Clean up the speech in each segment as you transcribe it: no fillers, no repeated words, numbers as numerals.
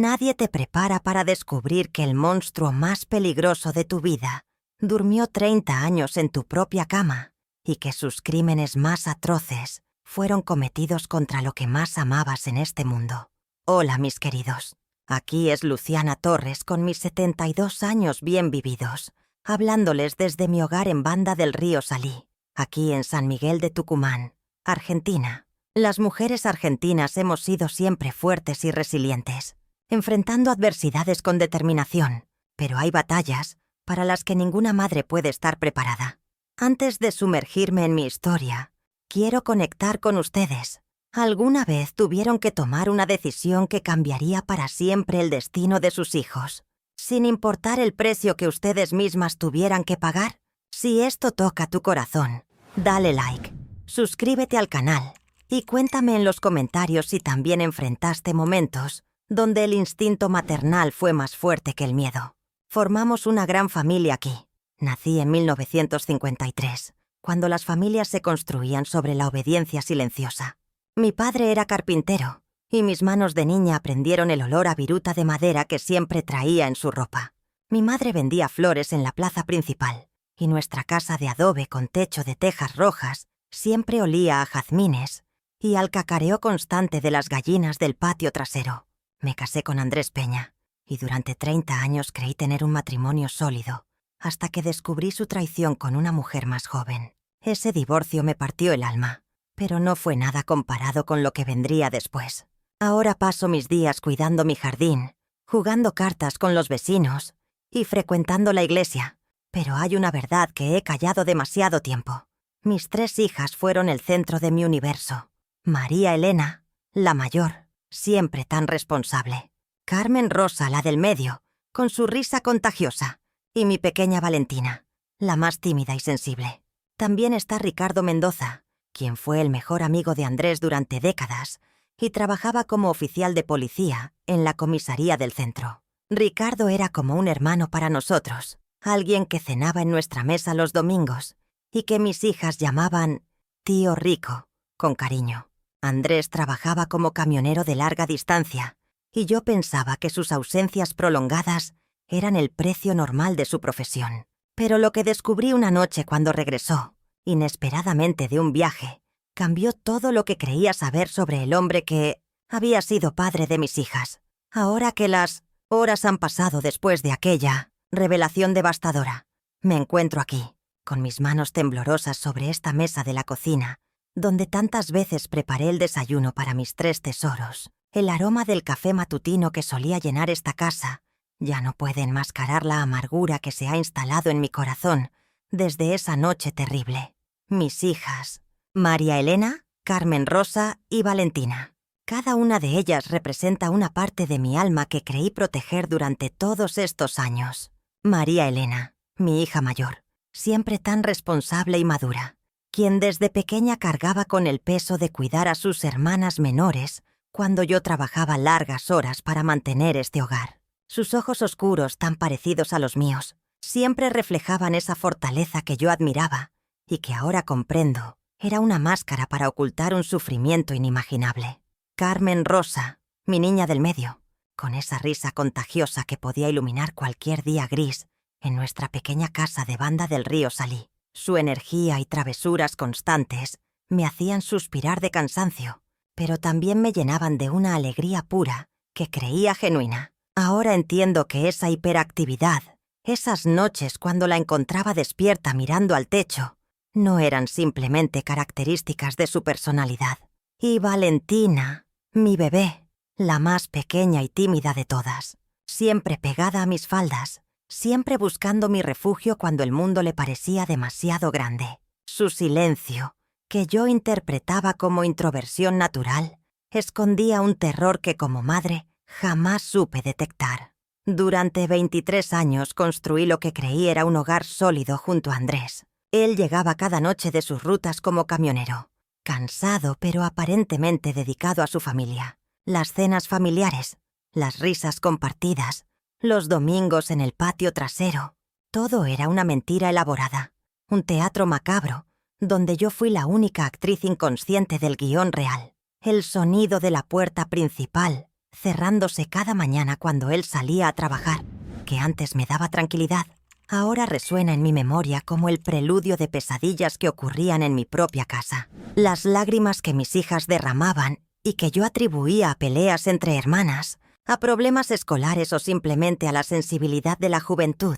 Nadie te prepara para descubrir que el monstruo más peligroso de tu vida durmió 30 años en tu propia cama y que sus crímenes más atroces fueron cometidos contra lo que más amabas en este mundo. Hola, mis queridos. Aquí es Luciana Torres con mis 72 años bien vividos, hablándoles desde mi hogar en Banda del Río Salí, aquí en San Miguel de Tucumán, Argentina. Las mujeres argentinas hemos sido siempre fuertes y resilientes, enfrentando adversidades con determinación, pero hay batallas para las que ninguna madre puede estar preparada. Antes de sumergirme en mi historia, quiero conectar con ustedes. ¿Alguna vez tuvieron que tomar una decisión que cambiaría para siempre el destino de sus hijos, sin importar el precio que ustedes mismas tuvieran que pagar? Si esto toca tu corazón, dale like, suscríbete al canal y cuéntame en los comentarios si también enfrentaste momentos donde el instinto maternal fue más fuerte que el miedo. Formamos una gran familia aquí. Nací en 1953, cuando las familias se construían sobre la obediencia silenciosa. Mi padre era carpintero, y mis manos de niña aprendieron el olor a viruta de madera que siempre traía en su ropa. Mi madre vendía flores en la plaza principal, y nuestra casa de adobe con techo de tejas rojas siempre olía a jazmines y al cacareo constante de las gallinas del patio trasero. Me casé con Andrés Peña, y durante 30 años creí tener un matrimonio sólido, hasta que descubrí su traición con una mujer más joven. Ese divorcio me partió el alma, pero no fue nada comparado con lo que vendría después. Ahora paso mis días cuidando mi jardín, jugando cartas con los vecinos y frecuentando la iglesia. Pero hay una verdad que he callado demasiado tiempo. Mis 3 hijas fueron el centro de mi universo. María Elena, la mayor, siempre tan responsable. Carmen Rosa, la del medio, con su risa contagiosa. Y mi pequeña Valentina, la más tímida y sensible. También está Ricardo Mendoza, quien fue el mejor amigo de Andrés durante décadas y trabajaba como oficial de policía en la comisaría del centro. Ricardo era como un hermano para nosotros, alguien que cenaba en nuestra mesa los domingos y que mis hijas llamaban Tío Rico, con cariño. Andrés trabajaba como camionero de larga distancia y yo pensaba que sus ausencias prolongadas eran el precio normal de su profesión. Pero lo que descubrí una noche cuando regresó, inesperadamente de un viaje, cambió todo lo que creía saber sobre el hombre que había sido padre de mis hijas. Ahora que las horas han pasado después de aquella revelación devastadora, me encuentro aquí, con mis manos temblorosas sobre esta mesa de la cocina, donde tantas veces preparé el desayuno para mis 3 tesoros. El aroma del café matutino que solía llenar esta casa ya no puede enmascarar la amargura que se ha instalado en mi corazón desde esa noche terrible. Mis hijas, María Elena, Carmen Rosa y Valentina. Cada una de ellas representa una parte de mi alma que creí proteger durante todos estos años. María Elena, mi hija mayor, siempre tan responsable y madura, quien desde pequeña cargaba con el peso de cuidar a sus hermanas menores cuando yo trabajaba largas horas para mantener este hogar. Sus ojos oscuros, tan parecidos a los míos, siempre reflejaban esa fortaleza que yo admiraba y que ahora comprendo era una máscara para ocultar un sufrimiento inimaginable. Carmen Rosa, mi niña del medio, con esa risa contagiosa que podía iluminar cualquier día gris en nuestra pequeña casa de Banda del Río Salí. Su energía y travesuras constantes me hacían suspirar de cansancio, pero también me llenaban de una alegría pura que creía genuina. Ahora entiendo que esa hiperactividad, esas noches cuando la encontraba despierta mirando al techo, no eran simplemente características de su personalidad. Y Valentina, mi bebé, la más pequeña y tímida de todas, siempre pegada a mis faldas, siempre buscando mi refugio cuando el mundo le parecía demasiado grande. Su silencio, que yo interpretaba como introversión natural, escondía un terror que como madre jamás supe detectar. Durante 23 años construí lo que creí era un hogar sólido junto a Andrés. Él llegaba cada noche de sus rutas como camionero, cansado pero aparentemente dedicado a su familia. Las cenas familiares, las risas compartidas, los domingos en el patio trasero, todo era una mentira elaborada, un teatro macabro, donde yo fui la única actriz inconsciente del guión real. El sonido de la puerta principal cerrándose cada mañana cuando él salía a trabajar, que antes me daba tranquilidad, ahora resuena en mi memoria como el preludio de pesadillas que ocurrían en mi propia casa. Las lágrimas que mis hijas derramaban y que yo atribuía a peleas entre hermanas, a problemas escolares o simplemente a la sensibilidad de la juventud,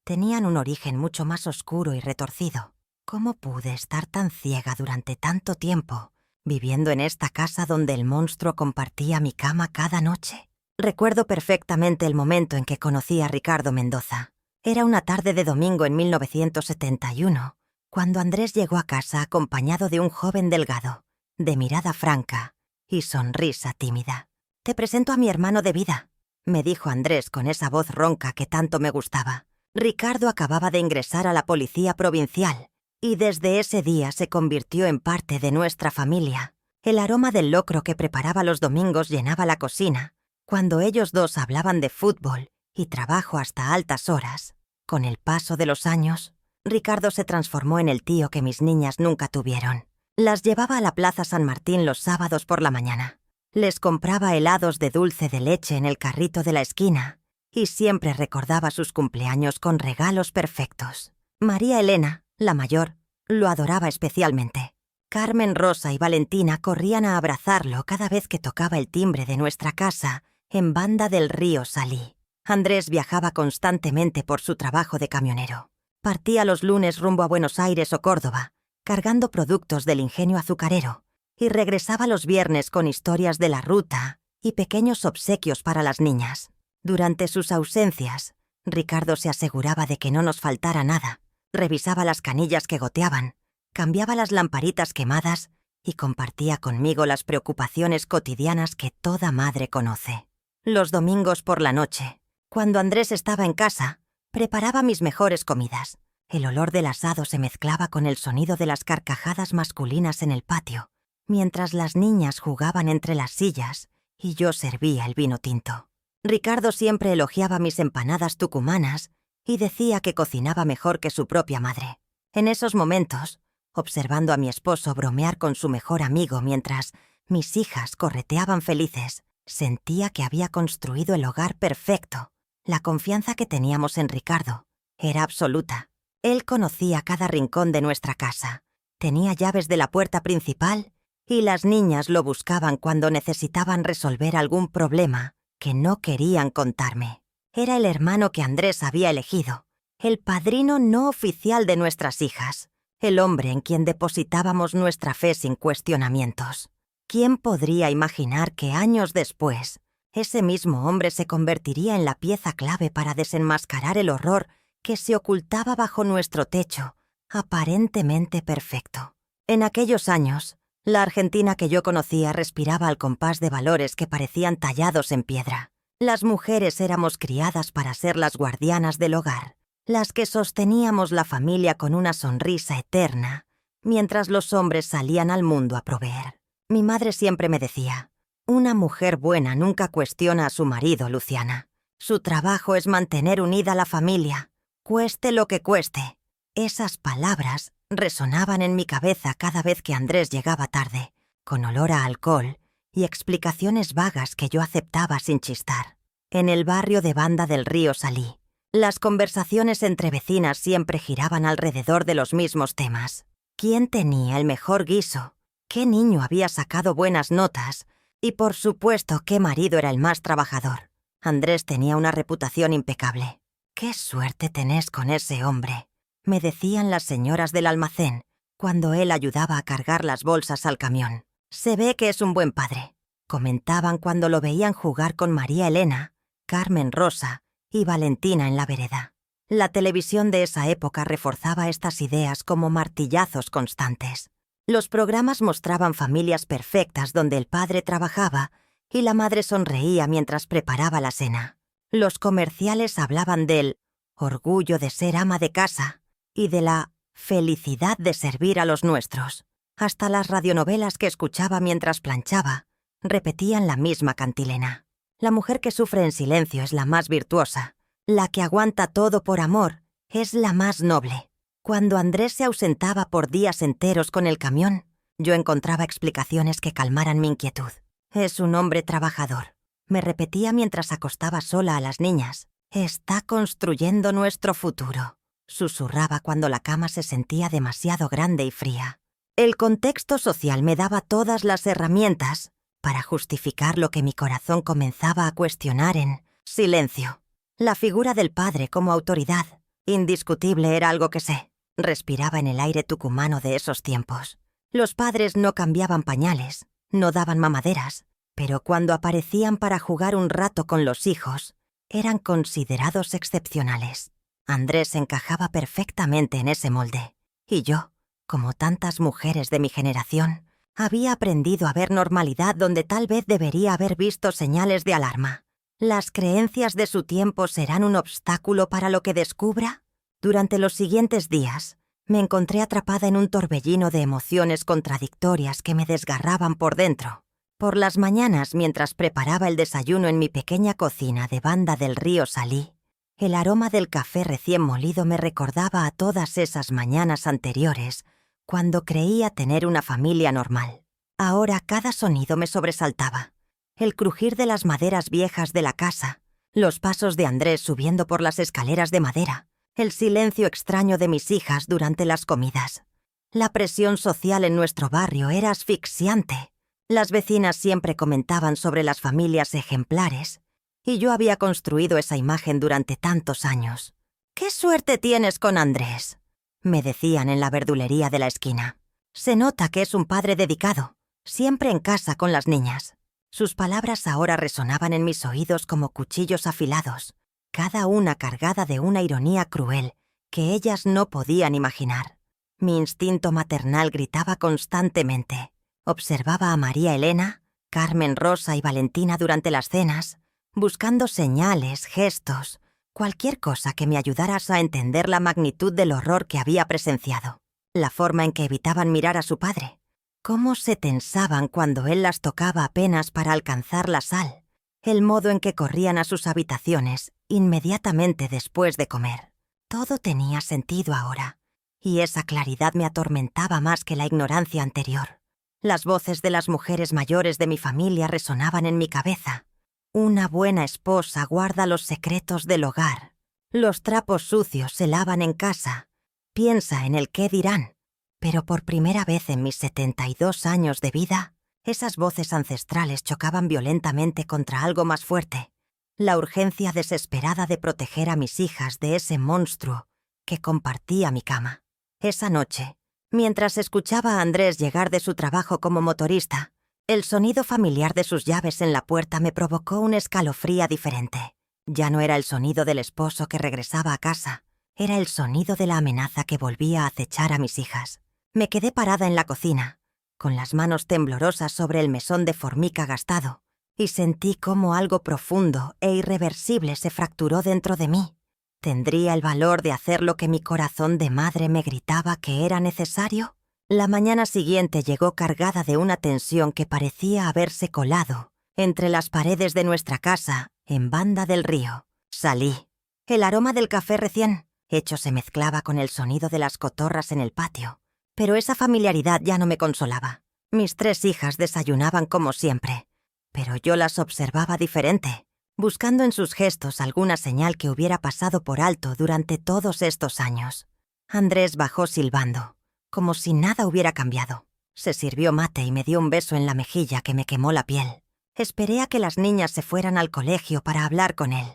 tenían un origen mucho más oscuro y retorcido. ¿Cómo pude estar tan ciega durante tanto tiempo, viviendo en esta casa donde el monstruo compartía mi cama cada noche? Recuerdo perfectamente el momento en que conocí a Ricardo Mendoza. Era una tarde de domingo en 1971, cuando Andrés llegó a casa acompañado de un joven delgado, de mirada franca y sonrisa tímida. «Te presento a mi hermano de vida», me dijo Andrés con esa voz ronca que tanto me gustaba. Ricardo acababa de ingresar a la policía provincial y desde ese día se convirtió en parte de nuestra familia. El aroma del locro que preparaba los domingos llenaba la cocina, cuando ellos dos hablaban de fútbol y trabajo hasta altas horas. Con el paso de los años, Ricardo se transformó en el tío que mis niñas nunca tuvieron. Las llevaba a la Plaza San Martín los sábados por la mañana. Les compraba helados de dulce de leche en el carrito de la esquina y siempre recordaba sus cumpleaños con regalos perfectos. María Elena, la mayor, lo adoraba especialmente. Carmen, Rosa y Valentina corrían a abrazarlo cada vez que tocaba el timbre de nuestra casa en Banda del Río Salí. Andrés viajaba constantemente por su trabajo de camionero. Partía los lunes rumbo a Buenos Aires o Córdoba, cargando productos del ingenio azucarero, y regresaba los viernes con historias de la ruta y pequeños obsequios para las niñas. Durante sus ausencias, Ricardo se aseguraba de que no nos faltara nada, revisaba las canillas que goteaban, cambiaba las lamparitas quemadas y compartía conmigo las preocupaciones cotidianas que toda madre conoce. Los domingos por la noche, cuando Andrés estaba en casa, preparaba mis mejores comidas. El olor del asado se mezclaba con el sonido de las carcajadas masculinas en el patio, mientras las niñas jugaban entre las sillas y yo servía el vino tinto. Ricardo siempre elogiaba mis empanadas tucumanas y decía que cocinaba mejor que su propia madre. En esos momentos, observando a mi esposo bromear con su mejor amigo mientras mis hijas correteaban felices, sentía que había construido el hogar perfecto. La confianza que teníamos en Ricardo era absoluta. Él conocía cada rincón de nuestra casa, tenía llaves de la puerta principal y las niñas lo buscaban cuando necesitaban resolver algún problema que no querían contarme. Era el hermano que Andrés había elegido, el padrino no oficial de nuestras hijas, el hombre en quien depositábamos nuestra fe sin cuestionamientos. ¿Quién podría imaginar que años después, ese mismo hombre se convertiría en la pieza clave para desenmascarar el horror que se ocultaba bajo nuestro techo, aparentemente perfecto? En aquellos años, la Argentina que yo conocía respiraba al compás de valores que parecían tallados en piedra. Las mujeres éramos criadas para ser las guardianas del hogar, las que sosteníamos la familia con una sonrisa eterna, mientras los hombres salían al mundo a proveer. Mi madre siempre me decía: «Una mujer buena nunca cuestiona a su marido, Luciana. Su trabajo es mantener unida la familia, cueste lo que cueste». Esas palabras resonaban en mi cabeza cada vez que Andrés llegaba tarde, con olor a alcohol y explicaciones vagas que yo aceptaba sin chistar. En el barrio de Banda del Río Salí, las conversaciones entre vecinas siempre giraban alrededor de los mismos temas. ¿Quién tenía el mejor guiso? ¿Qué niño había sacado buenas notas? Y por supuesto, ¿qué marido era el más trabajador? Andrés tenía una reputación impecable. «Qué suerte tenés con ese hombre», me decían las señoras del almacén cuando él ayudaba a cargar las bolsas al camión. «Se ve que es un buen padre», comentaban cuando lo veían jugar con María Elena, Carmen, Rosa y Valentina en la vereda. La televisión de esa época reforzaba estas ideas como martillazos constantes. Los programas mostraban familias perfectas donde el padre trabajaba y la madre sonreía mientras preparaba la cena. Los comerciales hablaban del orgullo de ser ama de casa y de la felicidad de servir a los nuestros. Hasta las radionovelas que escuchaba mientras planchaba repetían la misma cantilena. La mujer que sufre en silencio es la más virtuosa. La que aguanta todo por amor es la más noble. Cuando Andrés se ausentaba por días enteros con el camión, yo encontraba explicaciones que calmaran mi inquietud. «Es un hombre trabajador», me repetía mientras acostaba sola a las niñas. «Está construyendo nuestro futuro», susurraba cuando la cama se sentía demasiado grande y fría. El contexto social me daba todas las herramientas para justificar lo que mi corazón comenzaba a cuestionar en silencio. La figura del padre como autoridad, indiscutible, era algo que sé. Respiraba en el aire tucumano de esos tiempos. Los padres no cambiaban pañales, no daban mamaderas, pero cuando aparecían para jugar un rato con los hijos, eran considerados excepcionales. Andrés encajaba perfectamente en ese molde, y yo, como tantas mujeres de mi generación, había aprendido a ver normalidad donde tal vez debería haber visto señales de alarma. ¿Las creencias de su tiempo serán un obstáculo para lo que descubra? Durante los siguientes días, me encontré atrapada en un torbellino de emociones contradictorias que me desgarraban por dentro. Por las mañanas, mientras preparaba el desayuno en mi pequeña cocina de Banda del Río Salí, el aroma del café recién molido me recordaba a todas esas mañanas anteriores, cuando creía tener una familia normal. Ahora cada sonido me sobresaltaba. El crujir de las maderas viejas de la casa, los pasos de Andrés subiendo por las escaleras de madera, el silencio extraño de mis hijas durante las comidas. La presión social en nuestro barrio era asfixiante. Las vecinas siempre comentaban sobre las familias ejemplares, y yo había construido esa imagen durante tantos años. «¡Qué suerte tienes con Andrés!», me decían en la verdulería de la esquina. «Se nota que es un padre dedicado, siempre en casa con las niñas». Sus palabras ahora resonaban en mis oídos como cuchillos afilados, cada una cargada de una ironía cruel que ellas no podían imaginar. Mi instinto maternal gritaba constantemente. Observaba a María Elena, Carmen Rosa y Valentina durante las cenas, buscando señales, gestos, cualquier cosa que me ayudara a entender la magnitud del horror que había presenciado. La forma en que evitaban mirar a su padre. Cómo se tensaban cuando él las tocaba apenas para alcanzar la sal. El modo en que corrían a sus habitaciones inmediatamente después de comer. Todo tenía sentido ahora, y esa claridad me atormentaba más que la ignorancia anterior. Las voces de las mujeres mayores de mi familia resonaban en mi cabeza. Una buena esposa guarda los secretos del hogar. Los trapos sucios se lavan en casa. Piensa en el qué dirán. Pero por primera vez en mis 72 años de vida, esas voces ancestrales chocaban violentamente contra algo más fuerte. La urgencia desesperada de proteger a mis hijas de ese monstruo que compartía mi cama. Esa noche, mientras escuchaba a Andrés llegar de su trabajo como motorista, el sonido familiar de sus llaves en la puerta me provocó un escalofrío diferente. Ya no era el sonido del esposo que regresaba a casa, era el sonido de la amenaza que volvía a acechar a mis hijas. Me quedé parada en la cocina, con las manos temblorosas sobre el mesón de formica gastado, y sentí cómo algo profundo e irreversible se fracturó dentro de mí. ¿Tendría el valor de hacer lo que mi corazón de madre me gritaba que era necesario? La mañana siguiente llegó cargada de una tensión que parecía haberse colado entre las paredes de nuestra casa en Banda del Río. Salí. El aroma del café recién hecho se mezclaba con el sonido de las cotorras en el patio. Pero esa familiaridad ya no me consolaba. Mis 3 hijas desayunaban como siempre, pero yo las observaba diferente, buscando en sus gestos alguna señal que hubiera pasado por alto durante todos estos años. Andrés bajó silbando, como si nada hubiera cambiado. Se sirvió mate y me dio un beso en la mejilla que me quemó la piel. Esperé a que las niñas se fueran al colegio para hablar con él.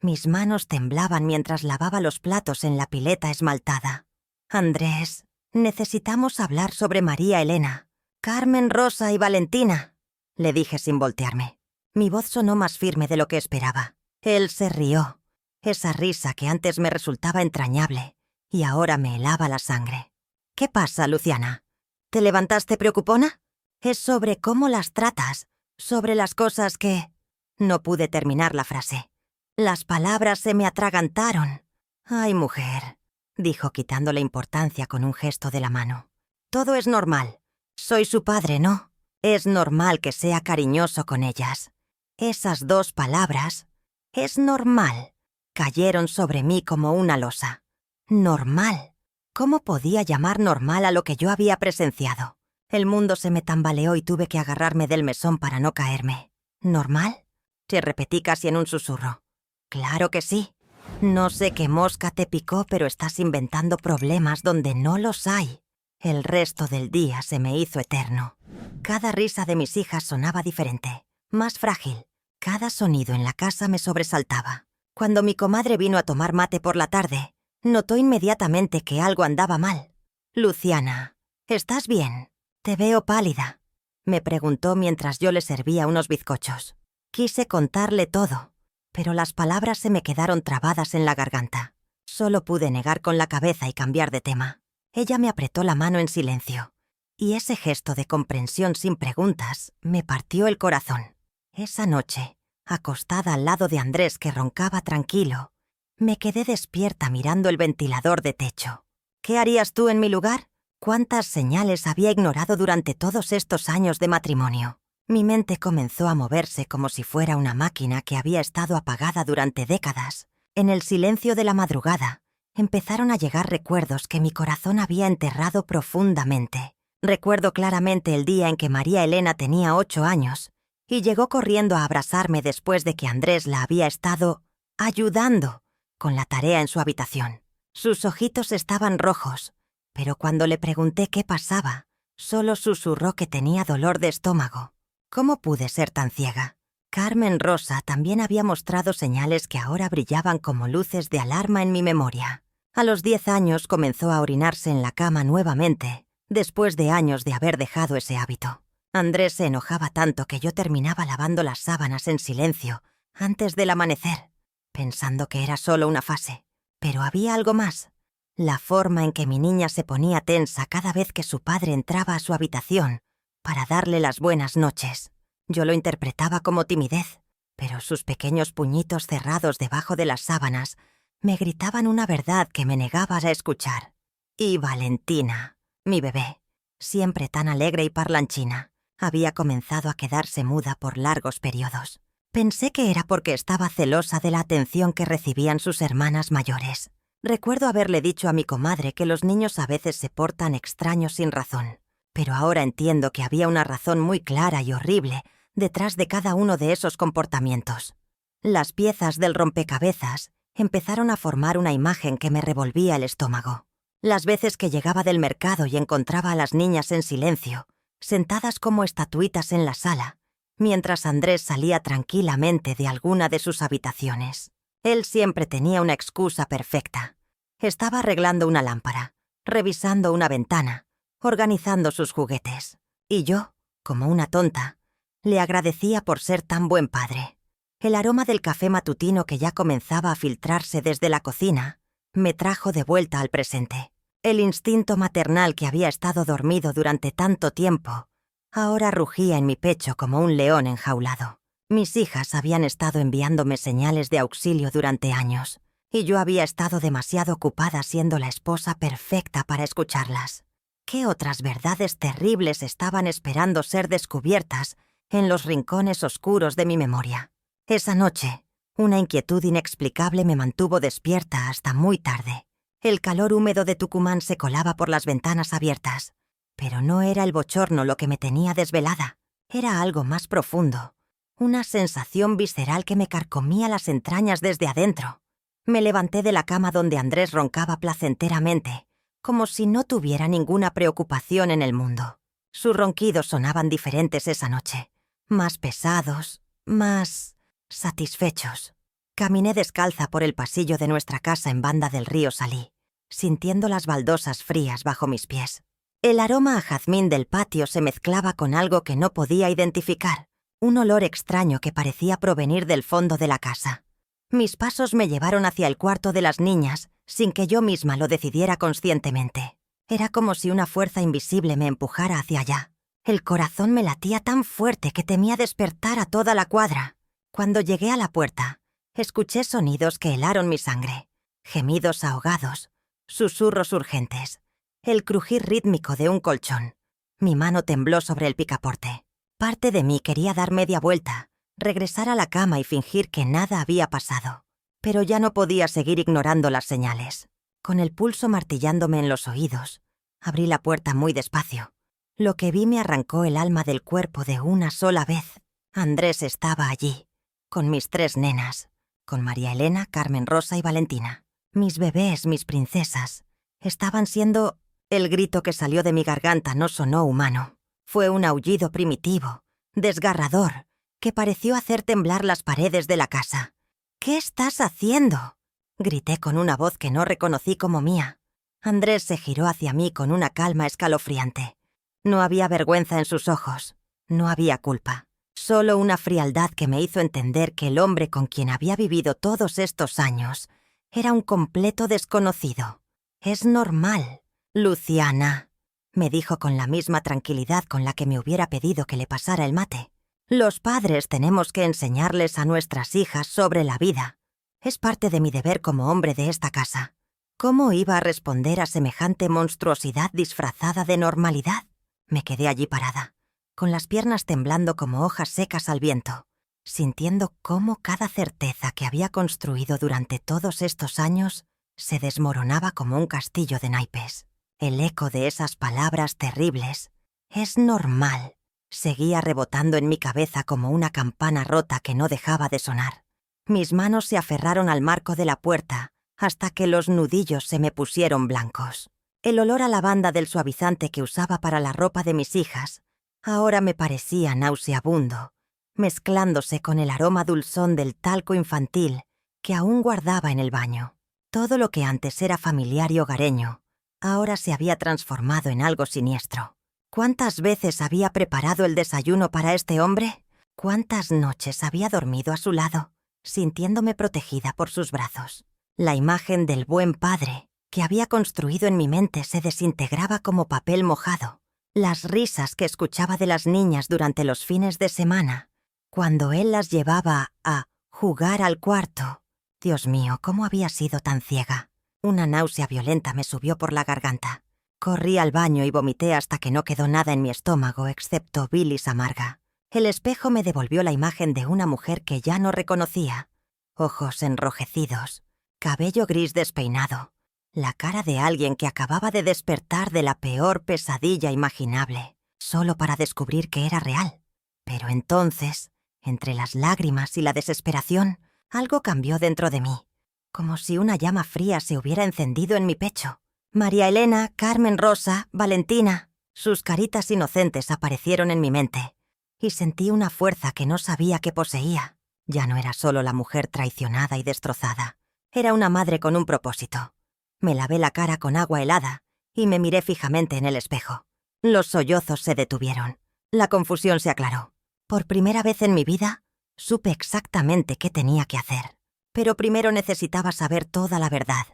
Mis manos temblaban mientras lavaba los platos en la pileta esmaltada. «Andrés, necesitamos hablar sobre María Elena, Carmen Rosa y Valentina», le dije sin voltearme. Mi voz sonó más firme de lo que esperaba. Él se rió, esa risa que antes me resultaba entrañable y ahora me helaba la sangre. «¿Qué pasa, Luciana? ¿Te levantaste preocupona? Es sobre cómo las tratas, sobre las cosas que...». No pude terminar la frase. Las palabras se me atragantaron. «Ay, mujer», dijo quitándole importancia con un gesto de la mano. «Todo es normal. Soy su padre, ¿no? Es normal que sea cariñoso con ellas». Esas 2 palabras, «es normal», cayeron sobre mí como una losa. Normal. ¿Cómo podía llamar normal a lo que yo había presenciado? El mundo se me tambaleó y tuve que agarrarme del mesón para no caerme. ¿Normal? se repetí casi en un susurro. «Claro que sí. No sé qué mosca te picó, pero estás inventando problemas donde no los hay». El resto del día se me hizo eterno. Cada risa de mis hijas sonaba diferente, más frágil. Cada sonido en la casa me sobresaltaba. Cuando mi comadre vino a tomar mate por la tarde, notó inmediatamente que algo andaba mal. «Luciana, ¿estás bien? Te veo pálida», me preguntó mientras yo le servía unos bizcochos. Quise contarle todo, pero las palabras se me quedaron trabadas en la garganta. Solo pude negar con la cabeza y cambiar de tema. Ella me apretó la mano en silencio, y ese gesto de comprensión sin preguntas me partió el corazón. Esa noche, acostada al lado de Andrés que roncaba tranquilo, me quedé despierta mirando el ventilador de techo. ¿Qué harías tú en mi lugar? ¿Cuántas señales había ignorado durante todos estos años de matrimonio? Mi mente comenzó a moverse como si fuera una máquina que había estado apagada durante décadas. En el silencio de la madrugada, empezaron a llegar recuerdos que mi corazón había enterrado profundamente. Recuerdo claramente el día en que María Elena tenía 8 años y llegó corriendo a abrazarme después de que Andrés la había estado ayudando con la tarea en su habitación. Sus ojitos estaban rojos, pero cuando le pregunté qué pasaba, solo susurró que tenía dolor de estómago. ¿Cómo pude ser tan ciega? Carmen Rosa también había mostrado señales que ahora brillaban como luces de alarma en mi memoria. A los 10 años comenzó a orinarse en la cama nuevamente, después de años de haber dejado ese hábito. Andrés se enojaba tanto que yo terminaba lavando las sábanas en silencio antes del amanecer, pensando que era solo una fase. Pero había algo más. La forma en que mi niña se ponía tensa cada vez que su padre entraba a su habitación para darle las buenas noches. Yo lo interpretaba como timidez, pero sus pequeños puñitos cerrados debajo de las sábanas me gritaban una verdad que me negaba a escuchar. Y Valentina, mi bebé, siempre tan alegre y parlanchina, había comenzado a quedarse muda por largos periodos. Pensé que era porque estaba celosa de la atención que recibían sus hermanas mayores. Recuerdo haberle dicho a mi comadre que los niños a veces se portan extraños sin razón, pero ahora entiendo que había una razón muy clara y horrible detrás de cada uno de esos comportamientos. Las piezas del rompecabezas empezaron a formar una imagen que me revolvía el estómago. Las veces que llegaba del mercado y encontraba a las niñas en silencio, sentadas como estatuitas en la sala, mientras Andrés salía tranquilamente de alguna de sus habitaciones. Él siempre tenía una excusa perfecta. Estaba arreglando una lámpara, revisando una ventana, organizando sus juguetes. Y yo, como una tonta, le agradecía por ser tan buen padre. El aroma del café matutino que ya comenzaba a filtrarse desde la cocina me trajo de vuelta al presente. El instinto maternal que había estado dormido durante tanto tiempo ahora rugía en mi pecho como un león enjaulado. Mis hijas habían estado enviándome señales de auxilio durante años, y yo había estado demasiado ocupada siendo la esposa perfecta para escucharlas. ¿Qué otras verdades terribles estaban esperando ser descubiertas en los rincones oscuros de mi memoria? Esa noche, una inquietud inexplicable me mantuvo despierta hasta muy tarde. El calor húmedo de Tucumán se colaba por las ventanas abiertas, pero no era el bochorno lo que me tenía desvelada. Era algo más profundo, una sensación visceral que me carcomía las entrañas desde adentro. Me levanté de la cama donde Andrés roncaba placenteramente, como si no tuviera ninguna preocupación en el mundo. Sus ronquidos sonaban diferentes esa noche, más pesados, más satisfechos. Caminé descalza por el pasillo de nuestra casa en Banda del Río Salí, sintiendo las baldosas frías bajo mis pies. El aroma a jazmín del patio se mezclaba con algo que no podía identificar, un olor extraño que parecía provenir del fondo de la casa. Mis pasos me llevaron hacia el cuarto de las niñas, sin que yo misma lo decidiera conscientemente. Era como si una fuerza invisible me empujara hacia allá. El corazón me latía tan fuerte que temía despertar a toda la cuadra. Cuando llegué a la puerta, escuché sonidos que helaron mi sangre, gemidos ahogados, susurros urgentes, el crujir rítmico de un colchón. Mi mano tembló sobre el picaporte. Parte de mí quería dar media vuelta, regresar a la cama y fingir que nada había pasado. Pero ya no podía seguir ignorando las señales. Con el pulso martillándome en los oídos, abrí la puerta muy despacio. Lo que vi me arrancó el alma del cuerpo de una sola vez. Andrés estaba allí, con mis 3 nenas, con María Elena, Carmen Rosa y Valentina. Mis bebés, mis princesas, estaban siendo... El grito que salió de mi garganta no sonó humano. Fue un aullido primitivo, desgarrador, que pareció hacer temblar las paredes de la casa. «¿Qué estás haciendo?», grité con una voz que no reconocí como mía. Andrés se giró hacia mí con una calma escalofriante. No había vergüenza en sus ojos, no había culpa, solo una frialdad que me hizo entender que el hombre con quien había vivido todos estos años era un completo desconocido. «Es normal, Luciana», me dijo con la misma tranquilidad con la que me hubiera pedido que le pasara el mate. «Los padres tenemos que enseñarles a nuestras hijas sobre la vida. Es parte de mi deber como hombre de esta casa». ¿Cómo iba a responder a semejante monstruosidad disfrazada de normalidad? Me quedé allí parada, con las piernas temblando como hojas secas al viento, sintiendo cómo cada certeza que había construido durante todos estos años se desmoronaba como un castillo de naipes. El eco de esas palabras terribles, «es normal», seguía rebotando en mi cabeza como una campana rota que no dejaba de sonar. Mis manos se aferraron al marco de la puerta hasta que los nudillos se me pusieron blancos. El olor a lavanda del suavizante que usaba para la ropa de mis hijas ahora me parecía nauseabundo, mezclándose con el aroma dulzón del talco infantil que aún guardaba en el baño. Todo lo que antes era familiar y hogareño ahora se había transformado en algo siniestro. ¿Cuántas veces había preparado el desayuno para este hombre? ¿Cuántas noches había dormido a su lado, sintiéndome protegida por sus brazos? La imagen del buen padre que había construido en mi mente se desintegraba como papel mojado. Las risas que escuchaba de las niñas durante los fines de semana, cuando él las llevaba a jugar al cuarto. Dios mío, ¿cómo había sido tan ciega? Una náusea violenta me subió por la garganta. Corrí al baño y vomité hasta que no quedó nada en mi estómago excepto bilis amarga. El espejo me devolvió la imagen de una mujer que ya no reconocía. Ojos enrojecidos, cabello gris despeinado, la cara de alguien que acababa de despertar de la peor pesadilla imaginable, solo para descubrir que era real. Pero entonces, entre las lágrimas y la desesperación, algo cambió dentro de mí, como si una llama fría se hubiera encendido en mi pecho. María Elena, Carmen Rosa, Valentina, sus caritas inocentes aparecieron en mi mente, y sentí una fuerza que no sabía que poseía. Ya no era solo la mujer traicionada y destrozada, era una madre con un propósito. Me lavé la cara con agua helada y me miré fijamente en el espejo. Los sollozos se detuvieron. La confusión se aclaró. Por primera vez en mi vida, supe exactamente qué tenía que hacer. Pero primero necesitaba saber toda la verdad.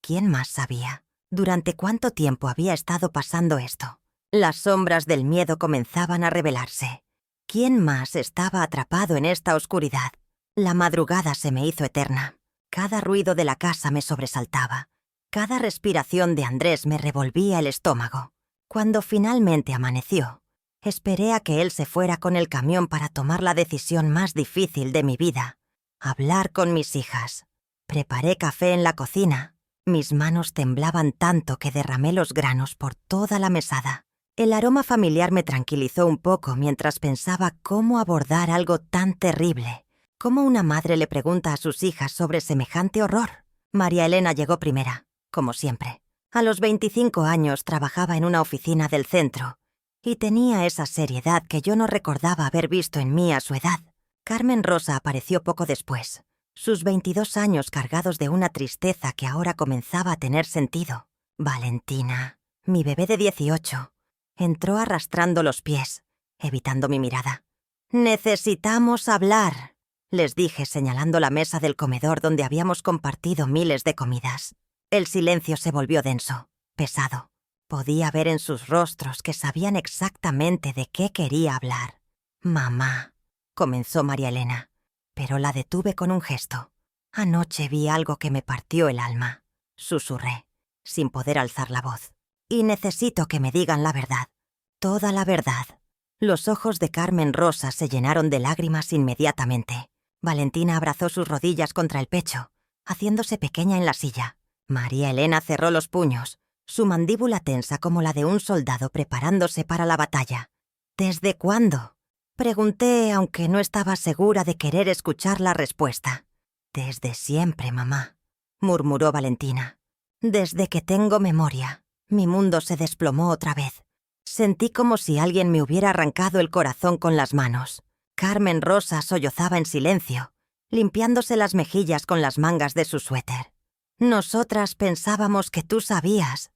¿Quién más sabía? ¿Durante cuánto tiempo había estado pasando esto? Las sombras del miedo comenzaban a revelarse. ¿Quién más estaba atrapado en esta oscuridad? La madrugada se me hizo eterna. Cada ruido de la casa me sobresaltaba. Cada respiración de Andrés me revolvía el estómago. Cuando finalmente amaneció, esperé a que él se fuera con el camión para tomar la decisión más difícil de mi vida: hablar con mis hijas. Preparé café en la cocina. Mis manos temblaban tanto que derramé los granos por toda la mesada. El aroma familiar me tranquilizó un poco mientras pensaba cómo abordar algo tan terrible. ¿Cómo una madre le pregunta a sus hijas sobre semejante horror? María Elena llegó primera, como siempre. A los 25 años trabajaba en una oficina del centro y tenía esa seriedad que yo no recordaba haber visto en mí a su edad. Carmen Rosa apareció poco después, sus 22 años cargados de una tristeza que ahora comenzaba a tener sentido. Valentina, mi bebé de 18, entró arrastrando los pies, evitando mi mirada. «Necesitamos hablar», les dije señalando la mesa del comedor donde habíamos compartido miles de comidas. El silencio se volvió denso, pesado. Podía ver en sus rostros que sabían exactamente de qué quería hablar. «Mamá», comenzó María Elena, pero la detuve con un gesto. «Anoche vi algo que me partió el alma», susurré, sin poder alzar la voz. «Y necesito que me digan la verdad, toda la verdad». Los ojos de Carmen Rosa se llenaron de lágrimas inmediatamente. Valentina abrazó sus rodillas contra el pecho, haciéndose pequeña en la silla. María Elena cerró los puños, su mandíbula tensa como la de un soldado preparándose para la batalla. «¿Desde cuándo?», Pregunté, aunque no estaba segura de querer escuchar la respuesta. «Desde siempre, mamá», murmuró Valentina. «Desde que tengo memoria, mi mundo se desplomó otra vez. Sentí como si alguien me hubiera arrancado el corazón con las manos». Carmen Rosa sollozaba en silencio, limpiándose las mejillas con las mangas de su suéter. «Nosotras pensábamos que tú sabías»,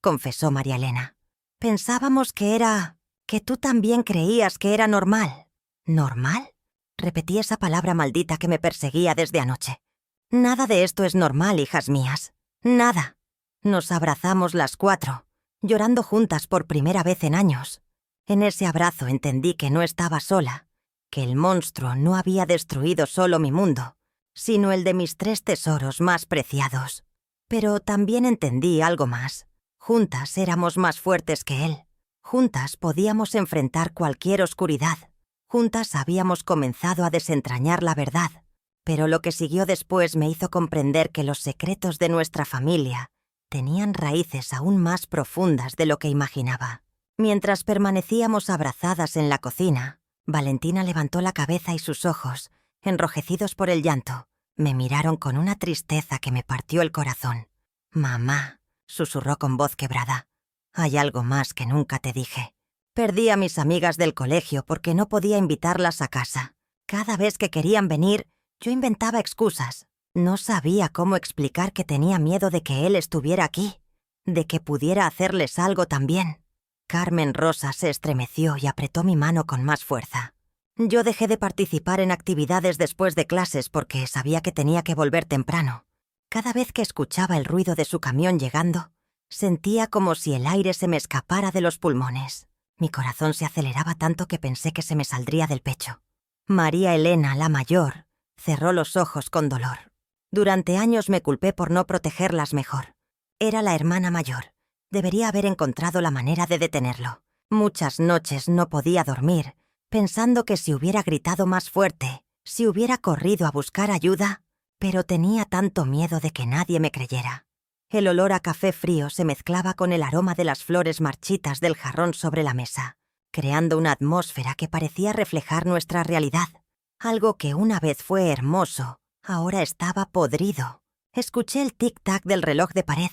confesó María Elena. «Pensábamos que tú también creías que era normal». «¿Normal?», repetí esa palabra maldita que me perseguía desde anoche. «Nada de esto es normal, hijas mías. Nada». Nos abrazamos las 4, llorando juntas por primera vez en años. En ese abrazo entendí que no estaba sola, que el monstruo no había destruido solo mi mundo, sino el de mis 3 tesoros más preciados. Pero también entendí algo más. Juntas éramos más fuertes que él. Juntas podíamos enfrentar cualquier oscuridad. Juntas habíamos comenzado a desentrañar la verdad. Pero lo que siguió después me hizo comprender que los secretos de nuestra familia tenían raíces aún más profundas de lo que imaginaba. Mientras permanecíamos abrazadas en la cocina, Valentina levantó la cabeza y sus ojos, enrojecidos por el llanto, me miraron con una tristeza que me partió el corazón. «Mamá», susurró con voz quebrada, «hay algo más que nunca te dije. Perdí a mis amigas del colegio porque no podía invitarlas a casa. Cada vez que querían venir, yo inventaba excusas. No sabía cómo explicar que tenía miedo de que él estuviera aquí, de que pudiera hacerles algo también». Carmen Rosa se estremeció y apretó mi mano con más fuerza. Yo dejé de participar en actividades después de clases porque sabía que tenía que volver temprano. Cada vez que escuchaba el ruido de su camión llegando, sentía como si el aire se me escapara de los pulmones. Mi corazón se aceleraba tanto que pensé que se me saldría del pecho. María Elena, la mayor, cerró los ojos con dolor. Durante años me culpé por no protegerlas mejor. Era la hermana mayor. Debería haber encontrado la manera de detenerlo. Muchas noches no podía dormir, pensando que si hubiera gritado más fuerte, si hubiera corrido a buscar ayuda, pero tenía tanto miedo de que nadie me creyera. El olor a café frío se mezclaba con el aroma de las flores marchitas del jarrón sobre la mesa, creando una atmósfera que parecía reflejar nuestra realidad. Algo que una vez fue hermoso, ahora estaba podrido. Escuché el tic-tac del reloj de pared,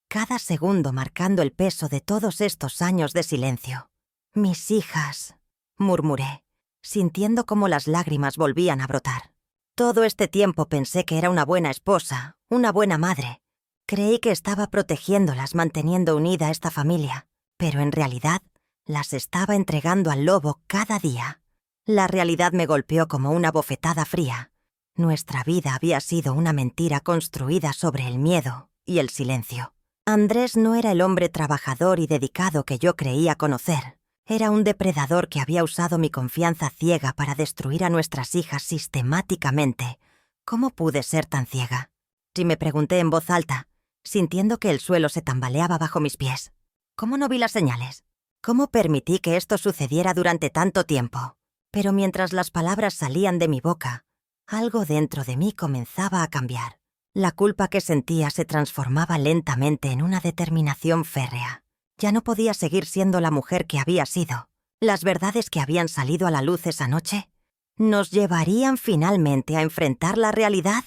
cada segundo marcando el peso de todos estos años de silencio. «Mis hijas», murmuré, sintiendo cómo las lágrimas volvían a brotar. Todo este tiempo pensé que era una buena esposa, una buena madre. Creí que estaba protegiéndolas, manteniendo unida esta familia, pero en realidad las estaba entregando al lobo cada día. La realidad me golpeó como una bofetada fría. Nuestra vida había sido una mentira construida sobre el miedo y el silencio. Andrés no era el hombre trabajador y dedicado que yo creía conocer. Era un depredador que había usado mi confianza ciega para destruir a nuestras hijas sistemáticamente. ¿Cómo pude ser tan ciega? Si me pregunté en voz alta, sintiendo que el suelo se tambaleaba bajo mis pies. ¿Cómo no vi las señales? ¿Cómo permití que esto sucediera durante tanto tiempo? Pero mientras las palabras salían de mi boca, algo dentro de mí comenzaba a cambiar. La culpa que sentía se transformaba lentamente en una determinación férrea. Ya no podía seguir siendo la mujer que había sido. Las verdades que habían salido a la luz esa noche, ¿nos llevarían finalmente a enfrentar la realidad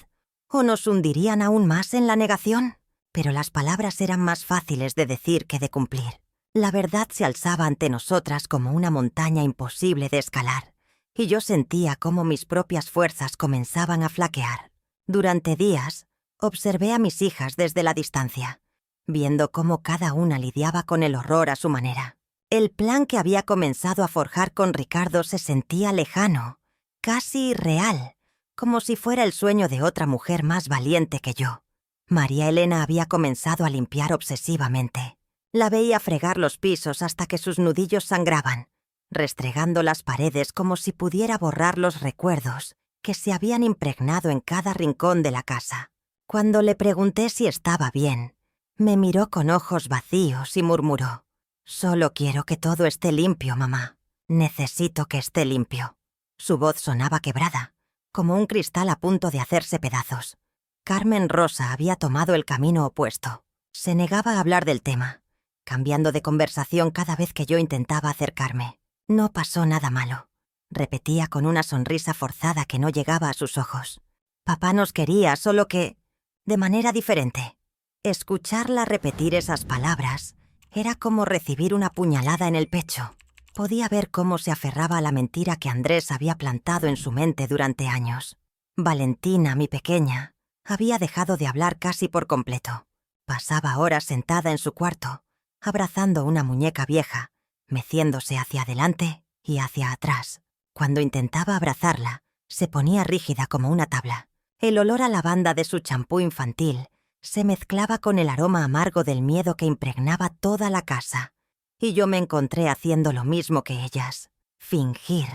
o nos hundirían aún más en la negación? Pero las palabras eran más fáciles de decir que de cumplir. La verdad se alzaba ante nosotras como una montaña imposible de escalar, y yo sentía cómo mis propias fuerzas comenzaban a flaquear. Durante días, observé a mis hijas desde la distancia, viendo cómo cada una lidiaba con el horror a su manera. El plan que había comenzado a forjar con Ricardo se sentía lejano, casi irreal, como si fuera el sueño de otra mujer más valiente que yo. María Elena había comenzado a limpiar obsesivamente. La veía fregar los pisos hasta que sus nudillos sangraban, restregando las paredes como si pudiera borrar los recuerdos que se habían impregnado en cada rincón de la casa. Cuando le pregunté si estaba bien, me miró con ojos vacíos y murmuró: «Solo quiero que todo esté limpio, mamá. Necesito que esté limpio». Su voz sonaba quebrada, como un cristal a punto de hacerse pedazos. Carmen Rosa había tomado el camino opuesto. Se negaba a hablar del tema, cambiando de conversación cada vez que yo intentaba acercarme. No pasó nada malo. repetía con una sonrisa forzada que no llegaba a sus ojos. Papá nos quería, solo que de manera diferente. Escucharla repetir esas palabras era como recibir una puñalada en el pecho. Podía ver cómo se aferraba a la mentira que Andrés había plantado en su mente durante años. Valentina, mi pequeña, había dejado de hablar casi por completo. Pasaba horas sentada en su cuarto, abrazando una muñeca vieja, meciéndose hacia adelante y hacia atrás. Cuando intentaba abrazarla, se ponía rígida como una tabla. El olor a lavanda de su champú infantil se mezclaba con el aroma amargo del miedo que impregnaba toda la casa. Y yo me encontré haciendo lo mismo que ellas. Fingir.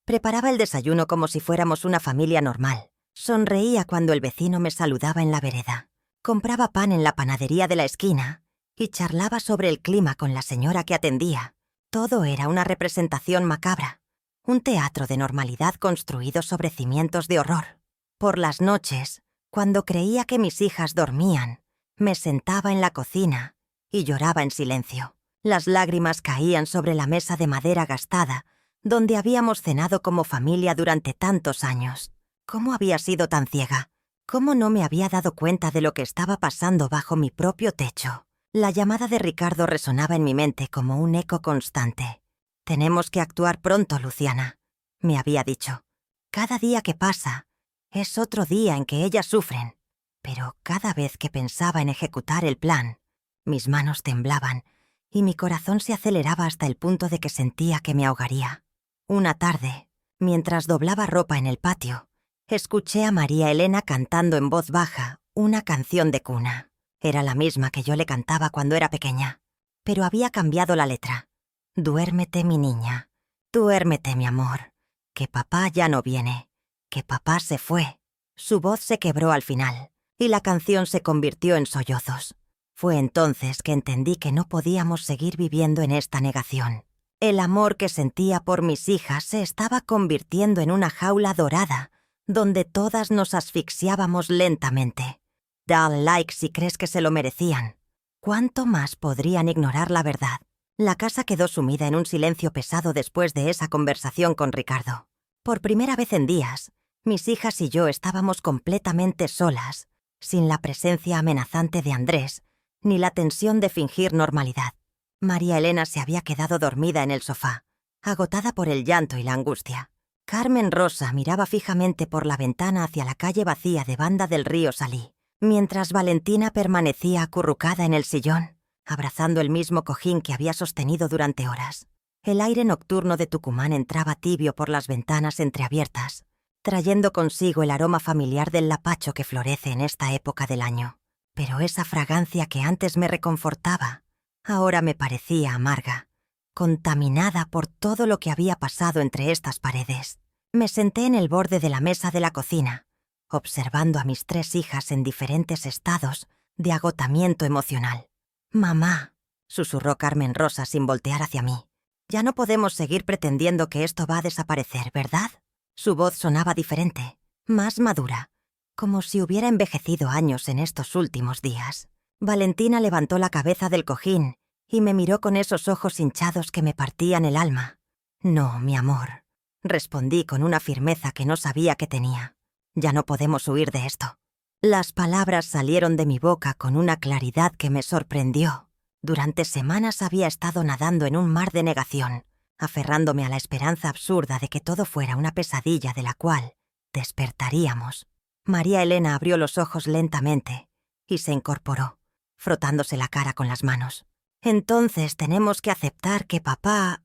Preparaba el desayuno como si fuéramos una familia normal. Sonreía cuando el vecino me saludaba en la vereda. Compraba pan en la panadería de la esquina y charlaba sobre el clima con la señora que atendía. Todo era una representación macabra. Un teatro de normalidad construido sobre cimientos de horror. Por las noches, cuando creía que mis hijas dormían, me sentaba en la cocina y lloraba en silencio. Las lágrimas caían sobre la mesa de madera gastada, donde habíamos cenado como familia durante tantos años. ¿Cómo había sido tan ciega? ¿Cómo no me había dado cuenta de lo que estaba pasando bajo mi propio techo? La llamada de Ricardo resonaba en mi mente como un eco constante. «Tenemos que actuar pronto, Luciana», me había dicho. «Cada día que pasa es otro día en que ellas sufren». Pero cada vez que pensaba en ejecutar el plan, mis manos temblaban y mi corazón se aceleraba hasta el punto de que sentía que me ahogaría. Una tarde, mientras doblaba ropa en el patio, escuché a María Elena cantando en voz baja una canción de cuna. Era la misma que yo le cantaba cuando era pequeña, pero había cambiado la letra. «Duérmete, mi niña, duérmete, mi amor, que papá ya no viene, que papá se fue». Su voz se quebró al final, y la canción se convirtió en sollozos. Fue entonces que entendí que no podíamos seguir viviendo en esta negación. El amor que sentía por mis hijas se estaba convirtiendo en una jaula dorada, donde todas nos asfixiábamos lentamente. Dale like si crees que se lo merecían. ¿Cuánto más podrían ignorar la verdad? La casa quedó sumida en un silencio pesado después de esa conversación con Ricardo. Por primera vez en días, mis hijas y yo estábamos completamente solas, sin la presencia amenazante de Andrés, ni la tensión de fingir normalidad. María Elena se había quedado dormida en el sofá, agotada por el llanto y la angustia. Carmen Rosa miraba fijamente por la ventana hacia la calle vacía de Banda del Río Salí, mientras Valentina permanecía acurrucada en el sillón, abrazando el mismo cojín que había sostenido durante horas. El aire nocturno de Tucumán entraba tibio por las ventanas entreabiertas, trayendo consigo el aroma familiar del lapacho que florece en esta época del año. Pero esa fragancia que antes me reconfortaba, ahora me parecía amarga, contaminada por todo lo que había pasado entre estas paredes. Me senté en el borde de la mesa de la cocina, observando a mis 3 hijas en diferentes estados de agotamiento emocional. «Mamá», susurró Carmen Rosa sin voltear hacia mí, «ya no podemos seguir pretendiendo que esto va a desaparecer, ¿verdad?» Su voz sonaba diferente, más madura, como si hubiera envejecido años en estos últimos días. Valentina levantó la cabeza del cojín y me miró con esos ojos hinchados que me partían el alma. «No, mi amor», respondí con una firmeza que no sabía que tenía. «Ya no podemos huir de esto». Las palabras salieron de mi boca con una claridad que me sorprendió. Durante semanas había estado nadando en un mar de negación, aferrándome a la esperanza absurda de que todo fuera una pesadilla de la cual despertaríamos. María Elena abrió los ojos lentamente y se incorporó, frotándose la cara con las manos. «Entonces tenemos que aceptar que papá...»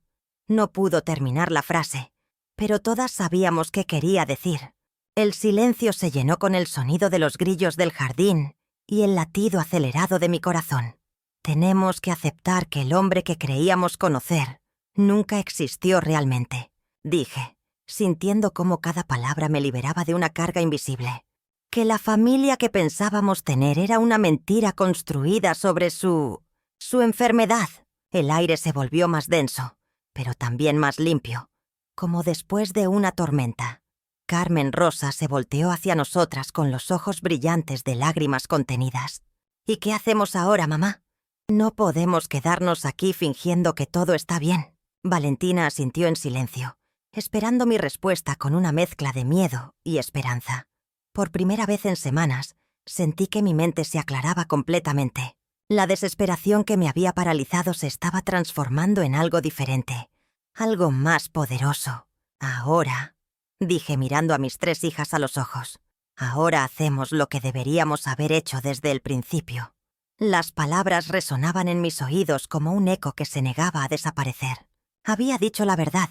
No pudo terminar la frase, pero todas sabíamos qué quería decir. El silencio se llenó con el sonido de los grillos del jardín y el latido acelerado de mi corazón. «Tenemos que aceptar que el hombre que creíamos conocer nunca existió realmente», dije, sintiendo cómo cada palabra me liberaba de una carga invisible. Que la familia que pensábamos tener era una mentira construida sobre su enfermedad. El aire se volvió más denso, pero también más limpio, como después de una tormenta. Carmen Rosa se volteó hacia nosotras con los ojos brillantes de lágrimas contenidas. «¿Y qué hacemos ahora, mamá? No podemos quedarnos aquí fingiendo que todo está bien». Valentina asintió en silencio, esperando mi respuesta con una mezcla de miedo y esperanza. Por primera vez en semanas, sentí que mi mente se aclaraba completamente. La desesperación que me había paralizado se estaba transformando en algo diferente, algo más poderoso. Ahora, dije mirando a mis 3 hijas a los ojos, ahora hacemos lo que deberíamos haber hecho desde el principio. Las palabras resonaban en mis oídos como un eco que se negaba a desaparecer. Había dicho la verdad.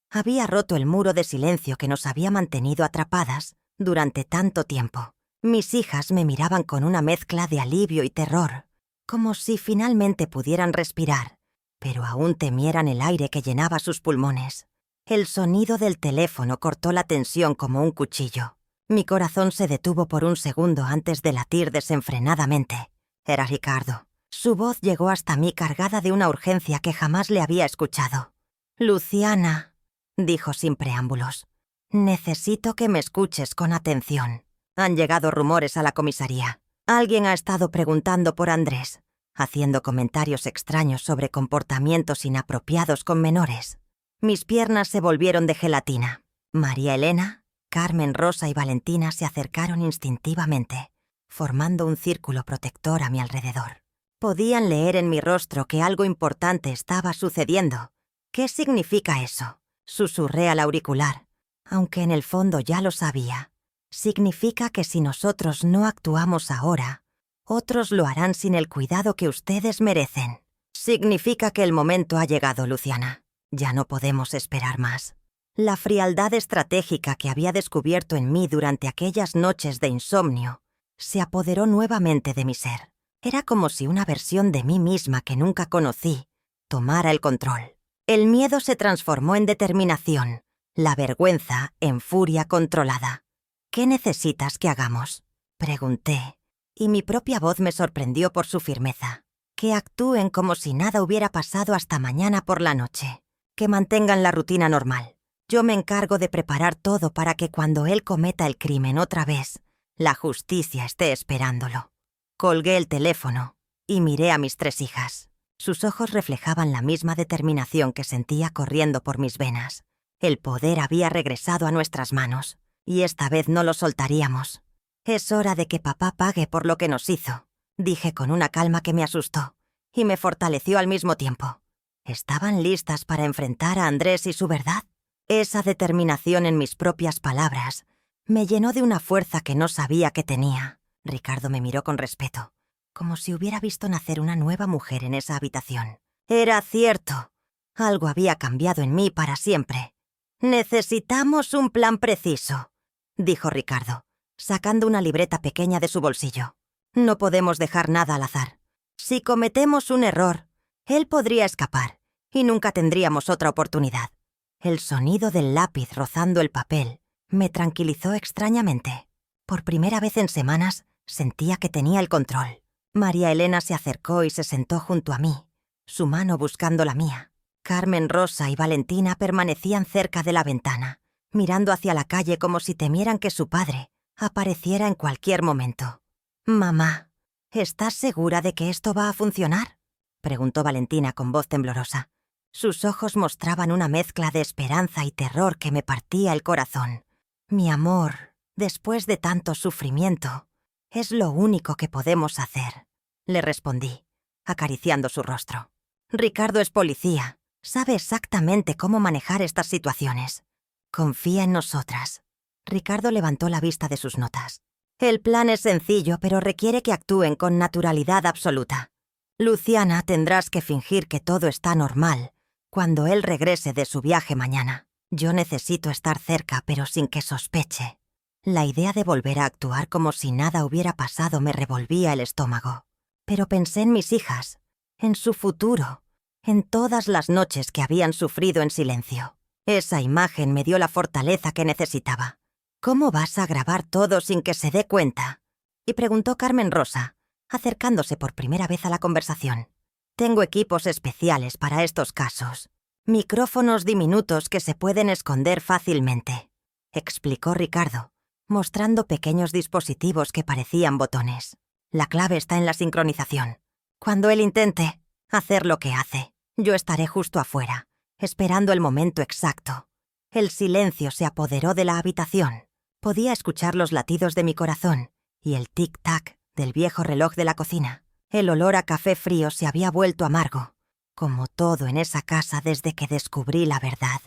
Había roto el muro de silencio que nos había mantenido atrapadas durante tanto tiempo. Mis hijas me miraban con una mezcla de alivio y terror, como si finalmente pudieran respirar, pero aún temieran el aire que llenaba sus pulmones. El sonido del teléfono cortó la tensión como un cuchillo. Mi corazón se detuvo por un segundo antes de latir desenfrenadamente. Era Ricardo. Su voz llegó hasta mí cargada de una urgencia que jamás le había escuchado. «Luciana», dijo sin preámbulos, «necesito que me escuches con atención. Han llegado rumores a la comisaría. Alguien ha estado preguntando por Andrés, haciendo comentarios extraños sobre comportamientos inapropiados con menores». Mis piernas se volvieron de gelatina. María Elena, Carmen, Rosa y Valentina se acercaron instintivamente, formando un círculo protector a mi alrededor. Podían leer en mi rostro que algo importante estaba sucediendo. «¿Qué significa eso?», susurré al auricular, aunque en el fondo ya lo sabía. Significa que si nosotros no actuamos ahora, otros lo harán sin el cuidado que ustedes merecen. Significa que el momento ha llegado, Luciana. Ya no podemos esperar más. La frialdad estratégica que había descubierto en mí durante aquellas noches de insomnio se apoderó nuevamente de mi ser. Era como si una versión de mí misma que nunca conocí tomara el control. El miedo se transformó en determinación, la vergüenza en furia controlada. «¿Qué necesitas que hagamos?», pregunté, y mi propia voz me sorprendió por su firmeza. «Que actúen como si nada hubiera pasado hasta mañana por la noche. Que mantengan la rutina normal. Yo me encargo de preparar todo para que cuando él cometa el crimen otra vez, la justicia esté esperándolo». Colgué el teléfono y miré a mis 3 hijas. Sus ojos reflejaban la misma determinación que sentía corriendo por mis venas. El poder había regresado a nuestras manos, y esta vez no lo soltaríamos. «Es hora de que papá pague por lo que nos hizo», dije con una calma que me asustó, y me fortaleció al mismo tiempo. ¿Estaban listas para enfrentar a Andrés y su verdad? Esa determinación en mis propias palabras me llenó de una fuerza que no sabía que tenía. Ricardo me miró con respeto, como si hubiera visto nacer una nueva mujer en esa habitación. Era cierto. Algo había cambiado en mí para siempre. «Necesitamos un plan preciso», dijo Ricardo, sacando una libreta pequeña de su bolsillo. «No podemos dejar nada al azar. Si cometemos un error, él podría escapar y nunca tendríamos otra oportunidad». El sonido del lápiz rozando el papel me tranquilizó extrañamente. Por primera vez en semanas sentía que tenía el control. María Elena se acercó y se sentó junto a mí, su mano buscando la mía. Carmen, Rosa y Valentina permanecían cerca de la ventana, mirando hacia la calle como si temieran que su padre apareciera en cualquier momento. «Mamá, ¿estás segura de que esto va a funcionar?», preguntó Valentina con voz temblorosa. Sus ojos mostraban una mezcla de esperanza y terror que me partía el corazón. «Mi amor, después de tanto sufrimiento, es lo único que podemos hacer», le respondí, acariciando su rostro. «Ricardo es policía, sabe exactamente cómo manejar estas situaciones. Confía en nosotras». Ricardo levantó la vista de sus notas. «El plan es sencillo, pero requiere que actúen con naturalidad absoluta. Luciana, tendrás que fingir que todo está normal cuando él regrese de su viaje mañana. Yo necesito estar cerca, pero sin que sospeche». La idea de volver a actuar como si nada hubiera pasado me revolvía el estómago. Pero pensé en mis hijas, en su futuro, en todas las noches que habían sufrido en silencio. Esa imagen me dio la fortaleza que necesitaba. «¿Cómo vas a grabar todo sin que se dé cuenta?», y preguntó Carmen Rosa, acercándose por primera vez a la conversación. «Tengo equipos especiales para estos casos. Micrófonos diminutos que se pueden esconder fácilmente», explicó Ricardo, mostrando pequeños dispositivos que parecían botones. «La clave está en la sincronización. Cuando él intente hacer lo que hace, yo estaré justo afuera, esperando el momento exacto. El silencio se apoderó de la habitación. Podía escuchar los latidos de mi corazón y el tic-tac del viejo reloj de la cocina. El olor a café frío se había vuelto amargo, como todo en esa casa desde que descubrí la verdad.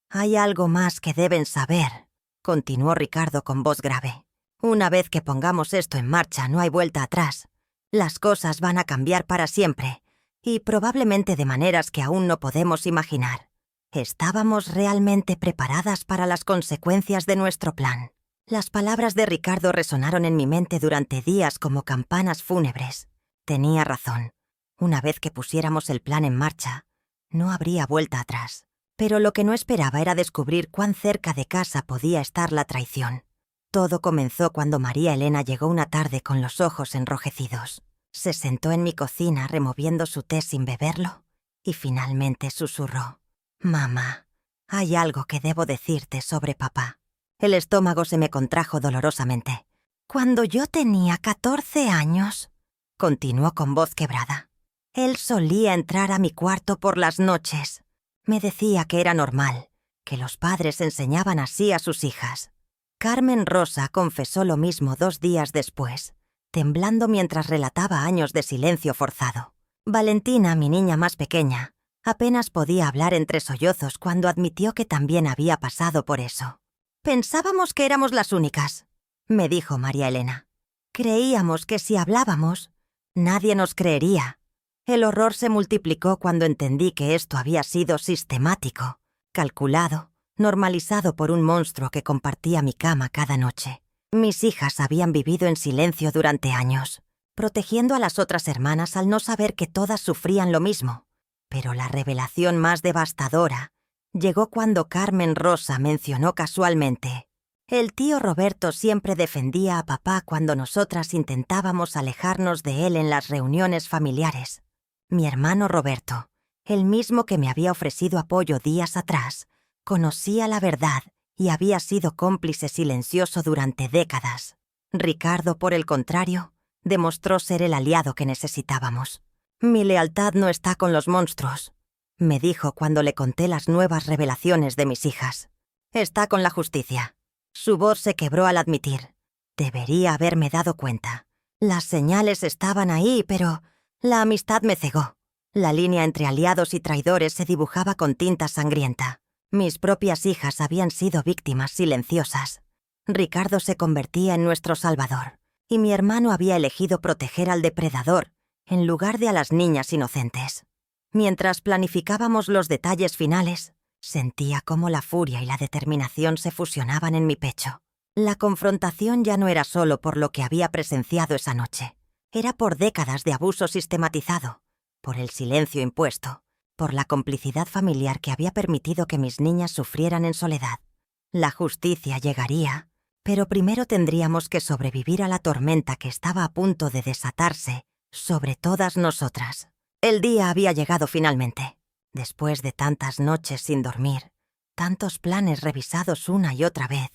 «Hay algo más que deben saber», continuó Ricardo con voz grave. «Una vez que pongamos esto en marcha, no hay vuelta atrás. Las cosas van a cambiar para siempre, y probablemente de maneras que aún no podemos imaginar. ¿Estábamos realmente preparadas para las consecuencias de nuestro plan?» Las palabras de Ricardo resonaron en mi mente durante días como campanas fúnebres. Tenía razón. Una vez que pusiéramos el plan en marcha, no habría vuelta atrás. Pero lo que no esperaba era descubrir cuán cerca de casa podía estar la traición. Todo comenzó cuando María Elena llegó una tarde con los ojos enrojecidos. Se sentó en mi cocina removiendo su té sin beberlo y finalmente susurró: «Mamá, hay algo que debo decirte sobre papá». El estómago se me contrajo dolorosamente. «Cuando yo tenía 14 años», continuó con voz quebrada, «él solía entrar a mi cuarto por las noches. Me decía que era normal, que los padres enseñaban así a sus hijas». Carmen Rosa confesó lo mismo 2 días después, temblando mientras relataba años de silencio forzado. Valentina, mi niña más pequeña, apenas podía hablar entre sollozos cuando admitió que también había pasado por eso. «Pensábamos que éramos las únicas», me dijo María Elena. «Creíamos que si hablábamos, nadie nos creería». El horror se multiplicó cuando entendí que esto había sido sistemático, calculado, normalizado por un monstruo que compartía mi cama cada noche. Mis hijas habían vivido en silencio durante años, protegiendo a las otras hermanas al no saber que todas sufrían lo mismo. Pero la revelación más devastadora llegó cuando Carmen Rosa mencionó casualmente: «El tío Roberto siempre defendía a papá cuando nosotras intentábamos alejarnos de él en las reuniones familiares». Mi hermano Roberto, el mismo que me había ofrecido apoyo días atrás, conocía la verdad y había sido cómplice silencioso durante décadas. Ricardo, por el contrario, demostró ser el aliado que necesitábamos. «Mi lealtad no está con los monstruos», me dijo cuando le conté las nuevas revelaciones de mis hijas. «Está con la justicia». Su voz se quebró al admitir: «Debería haberme dado cuenta. Las señales estaban ahí, pero la amistad me cegó». La línea entre aliados y traidores se dibujaba con tinta sangrienta. Mis propias hijas habían sido víctimas silenciosas. Ricardo se convertía en nuestro salvador, y mi hermano había elegido proteger al depredador en lugar de a las niñas inocentes. Mientras planificábamos los detalles finales, sentía cómo la furia y la determinación se fusionaban en mi pecho. La confrontación ya no era solo por lo que había presenciado esa noche. Era por décadas de abuso sistematizado, por el silencio impuesto, por la complicidad familiar que había permitido que mis niñas sufrieran en soledad. La justicia llegaría, pero primero tendríamos que sobrevivir a la tormenta que estaba a punto de desatarse sobre todas nosotras. El día había llegado finalmente. Después de tantas noches sin dormir, tantos planes revisados una y otra vez,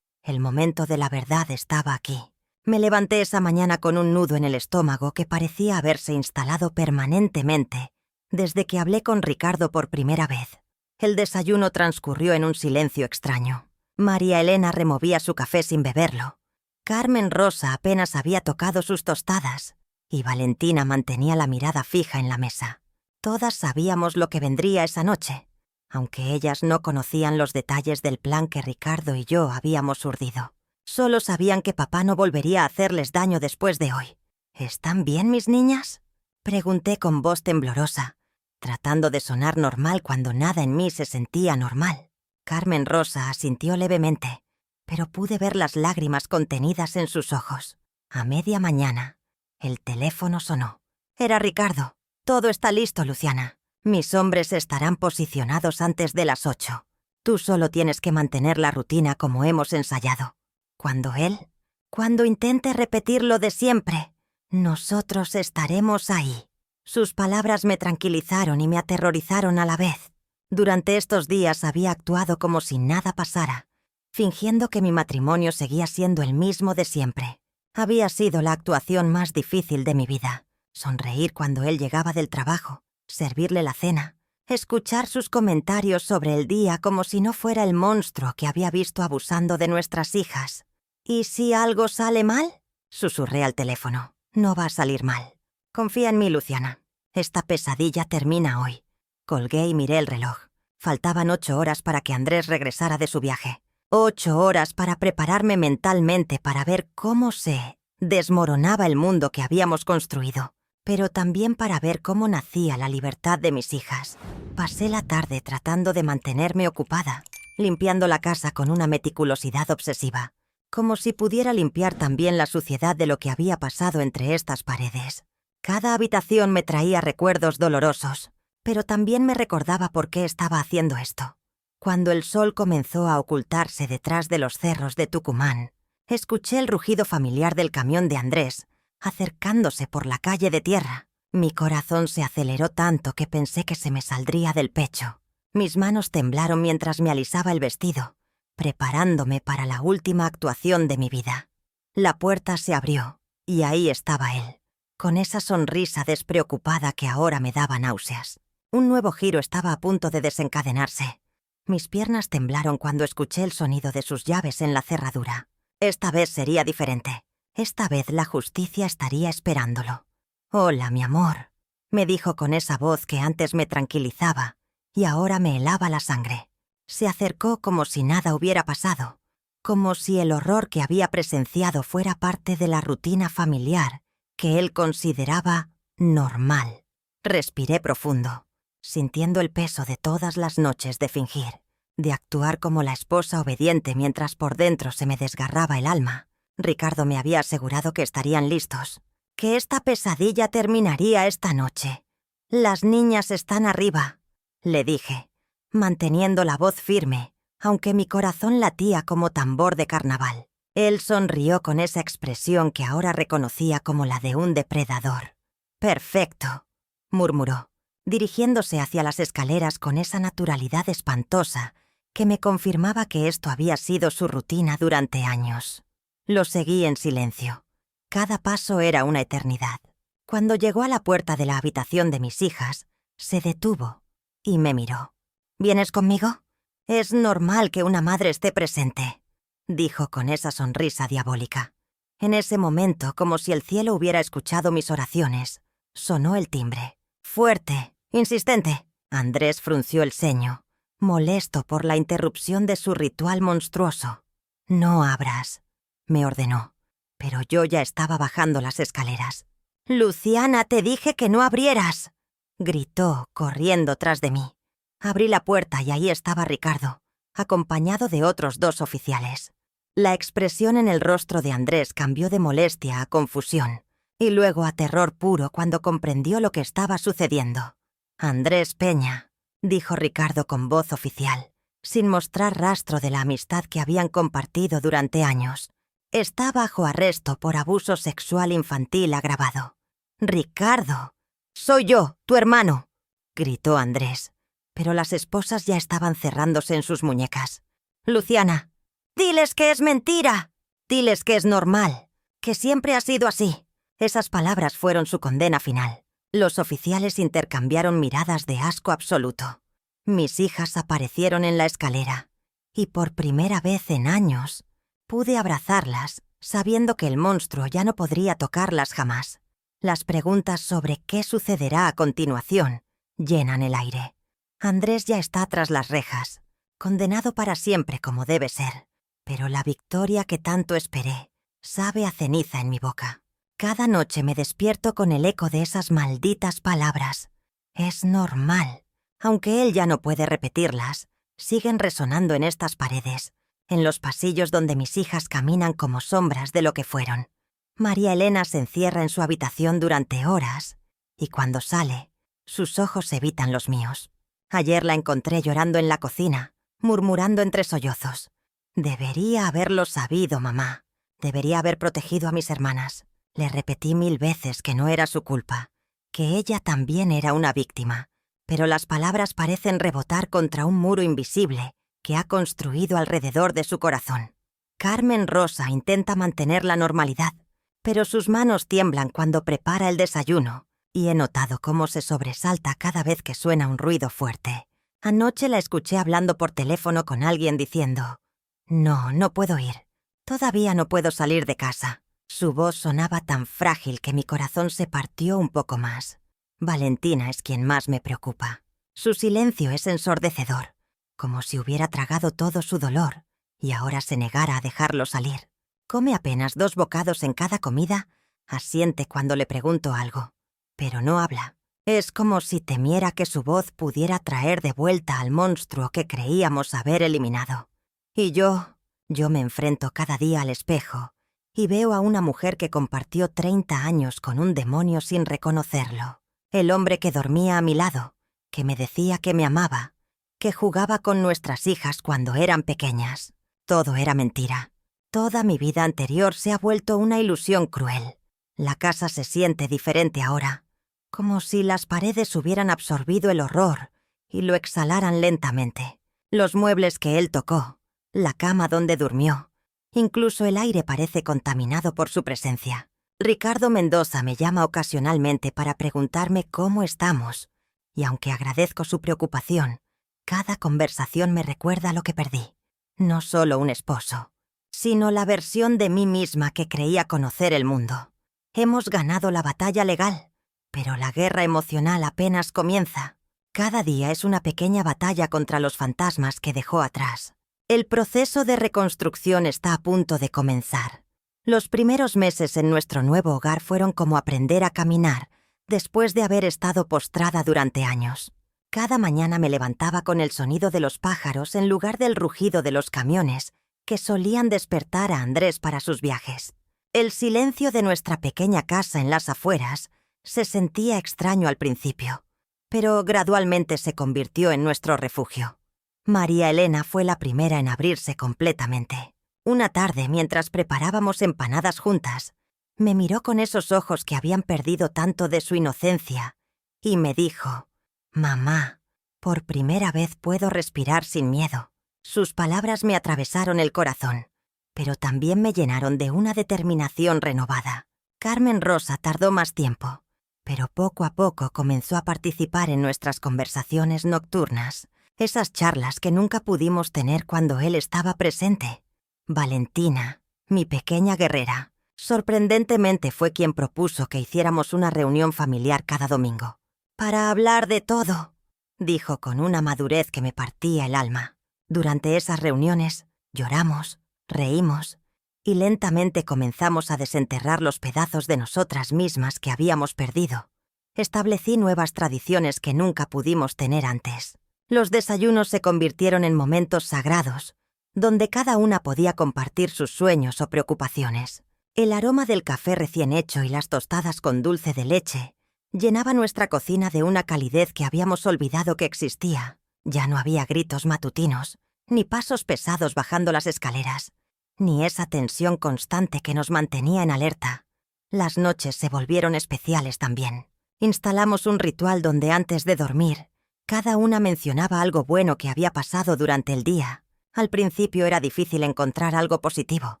el momento de la verdad estaba aquí. Me levanté esa mañana con un nudo en el estómago que parecía haberse instalado permanentemente desde que hablé con Ricardo por primera vez. El desayuno transcurrió en un silencio extraño. María Elena removía su café sin beberlo. Carmen Rosa apenas había tocado sus tostadas y Valentina mantenía la mirada fija en la mesa. Todas sabíamos lo que vendría esa noche, aunque ellas no conocían los detalles del plan que Ricardo y yo habíamos urdido. Solo sabían que papá no volvería a hacerles daño después de hoy. «¿Están bien mis niñas?», pregunté con voz temblorosa, tratando de sonar normal cuando nada en mí se sentía normal. Carmen Rosa asintió levemente, pero pude ver las lágrimas contenidas en sus ojos. A media mañana, el teléfono sonó. Era Ricardo. «Todo está listo, Luciana. Mis hombres estarán posicionados antes de las 8. Tú solo tienes que mantener la rutina como hemos ensayado. Cuando intente repetir lo de siempre, nosotros estaremos ahí». Sus palabras me tranquilizaron y me aterrorizaron a la vez. Durante estos días había actuado como si nada pasara, fingiendo que mi matrimonio seguía siendo el mismo de siempre. Había sido la actuación más difícil de mi vida. Sonreír cuando él llegaba del trabajo, servirle la cena, Escuchar sus comentarios sobre el día como si no fuera el monstruo que había visto abusando de nuestras hijas. ¿Y si algo sale mal? Susurré al teléfono. No va a salir mal. Confía en mí, Luciana. Esta pesadilla termina hoy. Colgué y miré el reloj. Faltaban 8 horas para que Andrés regresara de su viaje. 8 horas para prepararme mentalmente para ver cómo se desmoronaba el mundo que habíamos construido, pero también para ver cómo nacía la libertad de mis hijas. Pasé la tarde tratando de mantenerme ocupada, limpiando la casa con una meticulosidad obsesiva, como si pudiera limpiar también la suciedad de lo que había pasado entre estas paredes. Cada habitación me traía recuerdos dolorosos, pero también me recordaba por qué estaba haciendo esto. Cuando el sol comenzó a ocultarse detrás de los cerros de Tucumán, escuché el rugido familiar del camión de Andrés, acercándose por la calle de tierra. Mi corazón se aceleró tanto que pensé que se me saldría del pecho. Mis manos temblaron mientras me alisaba el vestido, preparándome para la última actuación de mi vida. La puerta se abrió, y ahí estaba él, con esa sonrisa despreocupada que ahora me daba náuseas. Un nuevo giro estaba a punto de desencadenarse. Mis piernas temblaron cuando escuché el sonido de sus llaves en la cerradura. Esta vez sería diferente. Esta vez la justicia estaría esperándolo. «Hola, mi amor», me dijo con esa voz que antes me tranquilizaba y ahora me helaba la sangre. Se acercó como si nada hubiera pasado, como si el horror que había presenciado fuera parte de la rutina familiar que él consideraba normal. Respiré profundo, sintiendo el peso de todas las noches de fingir, de actuar como la esposa obediente mientras por dentro se me desgarraba el alma. Ricardo me había asegurado que estarían listos, que esta pesadilla terminaría esta noche. «Las niñas están arriba», le dije, manteniendo la voz firme, aunque mi corazón latía como tambor de carnaval. Él sonrió con esa expresión que ahora reconocía como la de un depredador. «Perfecto», murmuró, dirigiéndose hacia las escaleras con esa naturalidad espantosa que me confirmaba que esto había sido su rutina durante años. Lo seguí en silencio. Cada paso era una eternidad. Cuando llegó a la puerta de la habitación de mis hijas, se detuvo y me miró. «¿Vienes conmigo? Es normal que una madre esté presente», dijo con esa sonrisa diabólica. En ese momento, como si el cielo hubiera escuchado mis oraciones, sonó el timbre. Fuerte, insistente. Andrés frunció el ceño, molesto por la interrupción de su ritual monstruoso. «No abras», me ordenó, pero yo ya estaba bajando las escaleras. «Luciana, te dije que no abrieras», gritó, corriendo tras de mí. Abrí la puerta y ahí estaba Ricardo, acompañado de otros 2 oficiales. La expresión en el rostro de Andrés cambió de molestia a confusión, y luego a terror puro cuando comprendió lo que estaba sucediendo. «Andrés Peña», dijo Ricardo con voz oficial, sin mostrar rastro de la amistad que habían compartido durante años. «Está bajo arresto por abuso sexual infantil agravado». «Ricardo, soy yo, tu hermano», gritó Andrés, pero las esposas ya estaban cerrándose en sus muñecas. «Luciana, diles que es mentira. Diles que es normal, que siempre ha sido así». Esas palabras fueron su condena final. Los oficiales intercambiaron miradas de asco absoluto. Mis hijas aparecieron en la escalera, y por primera vez en años pude abrazarlas, sabiendo que el monstruo ya no podría tocarlas jamás. Las preguntas sobre qué sucederá a continuación llenan el aire. Andrés ya está tras las rejas, condenado para siempre como debe ser, pero la victoria que tanto esperé sabe a ceniza en mi boca. Cada noche me despierto con el eco de esas malditas palabras. Es normal. Aunque él ya no puede repetirlas, siguen resonando en estas paredes, en los pasillos donde mis hijas caminan como sombras de lo que fueron. María Elena se encierra en su habitación durante horas, y cuando sale, sus ojos evitan los míos. Ayer la encontré llorando en la cocina, murmurando entre sollozos. «Debería haberlo sabido, mamá. Debería haber protegido a mis hermanas». Le repetí 1000 veces que no era su culpa, que ella también era una víctima, pero las palabras parecen rebotar contra un muro invisible que ha construido alrededor de su corazón. Carmen Rosa intenta mantener la normalidad, pero sus manos tiemblan cuando prepara el desayuno y he notado cómo se sobresalta cada vez que suena un ruido fuerte. Anoche la escuché hablando por teléfono con alguien diciendo: «No, no puedo ir. Todavía no puedo salir de casa». Su voz sonaba tan frágil que mi corazón se partió un poco más. Valentina es quien más me preocupa. Su silencio es ensordecedor, como si hubiera tragado todo su dolor y ahora se negara a dejarlo salir. Come apenas 2 bocados en cada comida, asiente cuando le pregunto algo, pero no habla. Es como si temiera que su voz pudiera traer de vuelta al monstruo que creíamos haber eliminado. Y yo me enfrento cada día al espejo y veo a una mujer que compartió 30 años con un demonio sin reconocerlo. El hombre que dormía a mi lado, que me decía que me amaba, que jugaba con nuestras hijas cuando eran pequeñas. Todo era mentira. Toda mi vida anterior se ha vuelto una ilusión cruel. La casa se siente diferente ahora, como si las paredes hubieran absorbido el horror y lo exhalaran lentamente. Los muebles que él tocó, la cama donde durmió, incluso el aire parece contaminado por su presencia. Ricardo Mendoza me llama ocasionalmente para preguntarme cómo estamos, y aunque agradezco su preocupación, cada conversación me recuerda lo que perdí. No solo un esposo, sino la versión de mí misma que creía conocer el mundo. Hemos ganado la batalla legal, pero la guerra emocional apenas comienza. Cada día es una pequeña batalla contra los fantasmas que dejó atrás. El proceso de reconstrucción está a punto de comenzar. Los primeros meses en nuestro nuevo hogar fueron como aprender a caminar después de haber estado postrada durante años. Cada mañana me levantaba con el sonido de los pájaros en lugar del rugido de los camiones que solían despertar a Andrés para sus viajes. El silencio de nuestra pequeña casa en las afueras se sentía extraño al principio, pero gradualmente se convirtió en nuestro refugio. María Elena fue la primera en abrirse completamente. Una tarde, mientras preparábamos empanadas juntas, me miró con esos ojos que habían perdido tanto de su inocencia y me dijo: «Mamá, por primera vez puedo respirar sin miedo». Sus palabras me atravesaron el corazón, pero también me llenaron de una determinación renovada. Carmen Rosa tardó más tiempo, pero poco a poco comenzó a participar en nuestras conversaciones nocturnas, esas charlas que nunca pudimos tener cuando él estaba presente. Valentina, mi pequeña guerrera, sorprendentemente fue quien propuso que hiciéramos una reunión familiar cada domingo. «Para hablar de todo», dijo con una madurez que me partía el alma. Durante esas reuniones lloramos, reímos y lentamente comenzamos a desenterrar los pedazos de nosotras mismas que habíamos perdido. Establecí nuevas tradiciones que nunca pudimos tener antes. Los desayunos se convirtieron en momentos sagrados, donde cada una podía compartir sus sueños o preocupaciones. El aroma del café recién hecho y las tostadas con dulce de leche llenaba nuestra cocina de una calidez que habíamos olvidado que existía. Ya no había gritos matutinos, ni pasos pesados bajando las escaleras, ni esa tensión constante que nos mantenía en alerta. Las noches se volvieron especiales también. Instalamos un ritual donde antes de dormir, cada una mencionaba algo bueno que había pasado durante el día. Al principio era difícil encontrar algo positivo,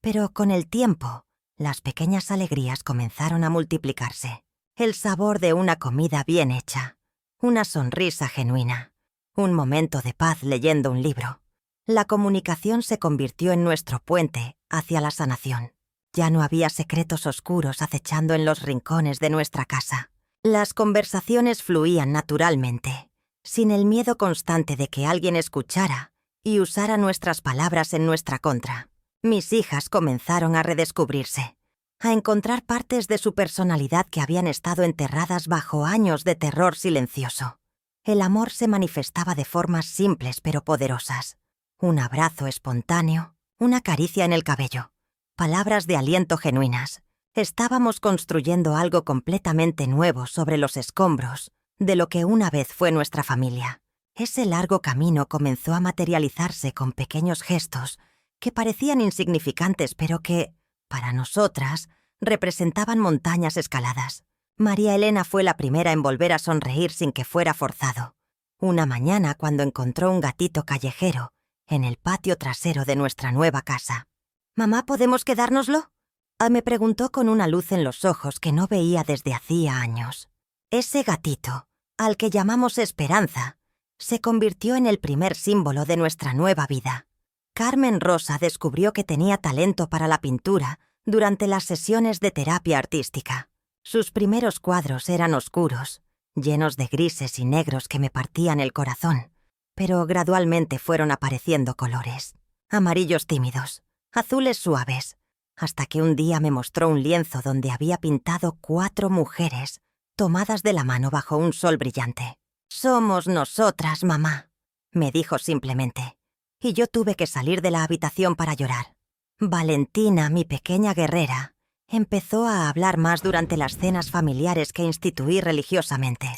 pero con el tiempo, las pequeñas alegrías comenzaron a multiplicarse. El sabor de una comida bien hecha, una sonrisa genuina, un momento de paz leyendo un libro. La comunicación se convirtió en nuestro puente hacia la sanación. Ya no había secretos oscuros acechando en los rincones de nuestra casa. Las conversaciones fluían naturalmente, sin el miedo constante de que alguien escuchara y usara nuestras palabras en nuestra contra. Mis hijas comenzaron a redescubrirse, a encontrar partes de su personalidad que habían estado enterradas bajo años de terror silencioso. El amor se manifestaba de formas simples pero poderosas. Un abrazo espontáneo, una caricia en el cabello, palabras de aliento genuinas. Estábamos construyendo algo completamente nuevo sobre los escombros de lo que una vez fue nuestra familia. Ese largo camino comenzó a materializarse con pequeños gestos que parecían insignificantes pero que, para nosotras, representaban montañas escaladas. María Elena fue la primera en volver a sonreír sin que fuera forzado. Una mañana, cuando encontró un gatito callejero en el patio trasero de nuestra nueva casa. «Mamá, ¿podemos quedárnoslo?», me preguntó con una luz en los ojos que no veía desde hacía años. Ese gatito, al que llamamos Esperanza, se convirtió en el primer símbolo de nuestra nueva vida. Carmen Rosa descubrió que tenía talento para la pintura durante las sesiones de terapia artística. Sus primeros cuadros eran oscuros, llenos de grises y negros que me partían el corazón, pero gradualmente fueron apareciendo colores. Amarillos tímidos, azules suaves, hasta que un día me mostró un lienzo donde había pintado 4 mujeres tomadas de la mano bajo un sol brillante. «Somos nosotras, mamá», me dijo simplemente, y yo tuve que salir de la habitación para llorar. Valentina, mi pequeña guerrera, empezó a hablar más durante las cenas familiares que instituí religiosamente.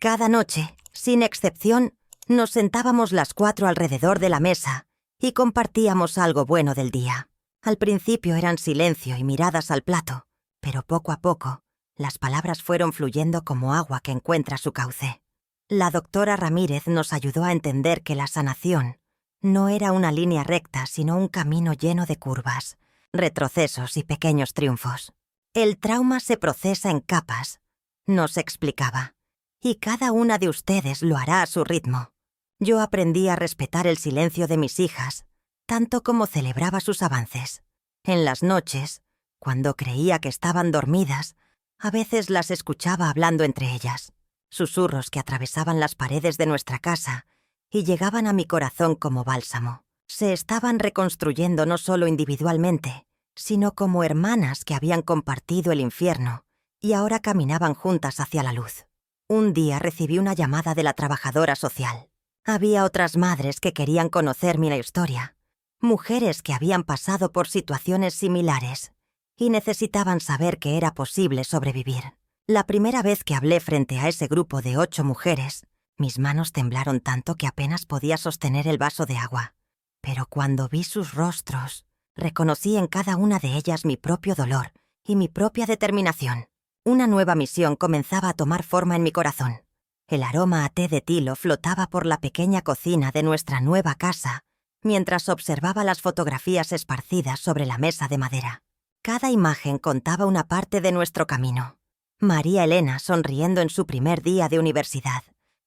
Cada noche, sin excepción, nos sentábamos las 4 alrededor de la mesa y compartíamos algo bueno del día. Al principio eran silencio y miradas al plato, pero poco a poco, las palabras fueron fluyendo como agua que encuentra su cauce. La doctora Ramírez nos ayudó a entender que la sanación no era una línea recta, sino un camino lleno de curvas, retrocesos y pequeños triunfos. El trauma se procesa en capas, nos explicaba, y cada una de ustedes lo hará a su ritmo. Yo aprendí a respetar el silencio de mis hijas, tanto como celebraba sus avances. En las noches, cuando creía que estaban dormidas, a veces las escuchaba hablando entre ellas, susurros que atravesaban las paredes de nuestra casa y llegaban a mi corazón como bálsamo. Se estaban reconstruyendo no solo individualmente, sino como hermanas que habían compartido el infierno y ahora caminaban juntas hacia la luz. Un día recibí una llamada de la trabajadora social. Había otras madres que querían conocer mi historia, mujeres que habían pasado por situaciones similares y necesitaban saber que era posible sobrevivir. La primera vez que hablé frente a ese grupo de 8 mujeres, mis manos temblaron tanto que apenas podía sostener el vaso de agua. Pero cuando vi sus rostros, reconocí en cada una de ellas mi propio dolor y mi propia determinación. Una nueva misión comenzaba a tomar forma en mi corazón. El aroma a té de tilo flotaba por la pequeña cocina de nuestra nueva casa mientras observaba las fotografías esparcidas sobre la mesa de madera. Cada imagen contaba una parte de nuestro camino. María Elena sonriendo en su primer día de universidad.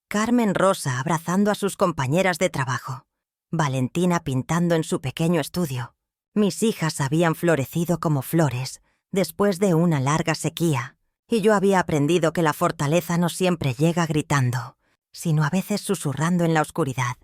Carmen Rosa abrazando a sus compañeras de trabajo. Valentina pintando en su pequeño estudio. Mis hijas habían florecido como flores después de una larga sequía, y yo había aprendido que la fortaleza no siempre llega gritando, sino a veces susurrando en la oscuridad.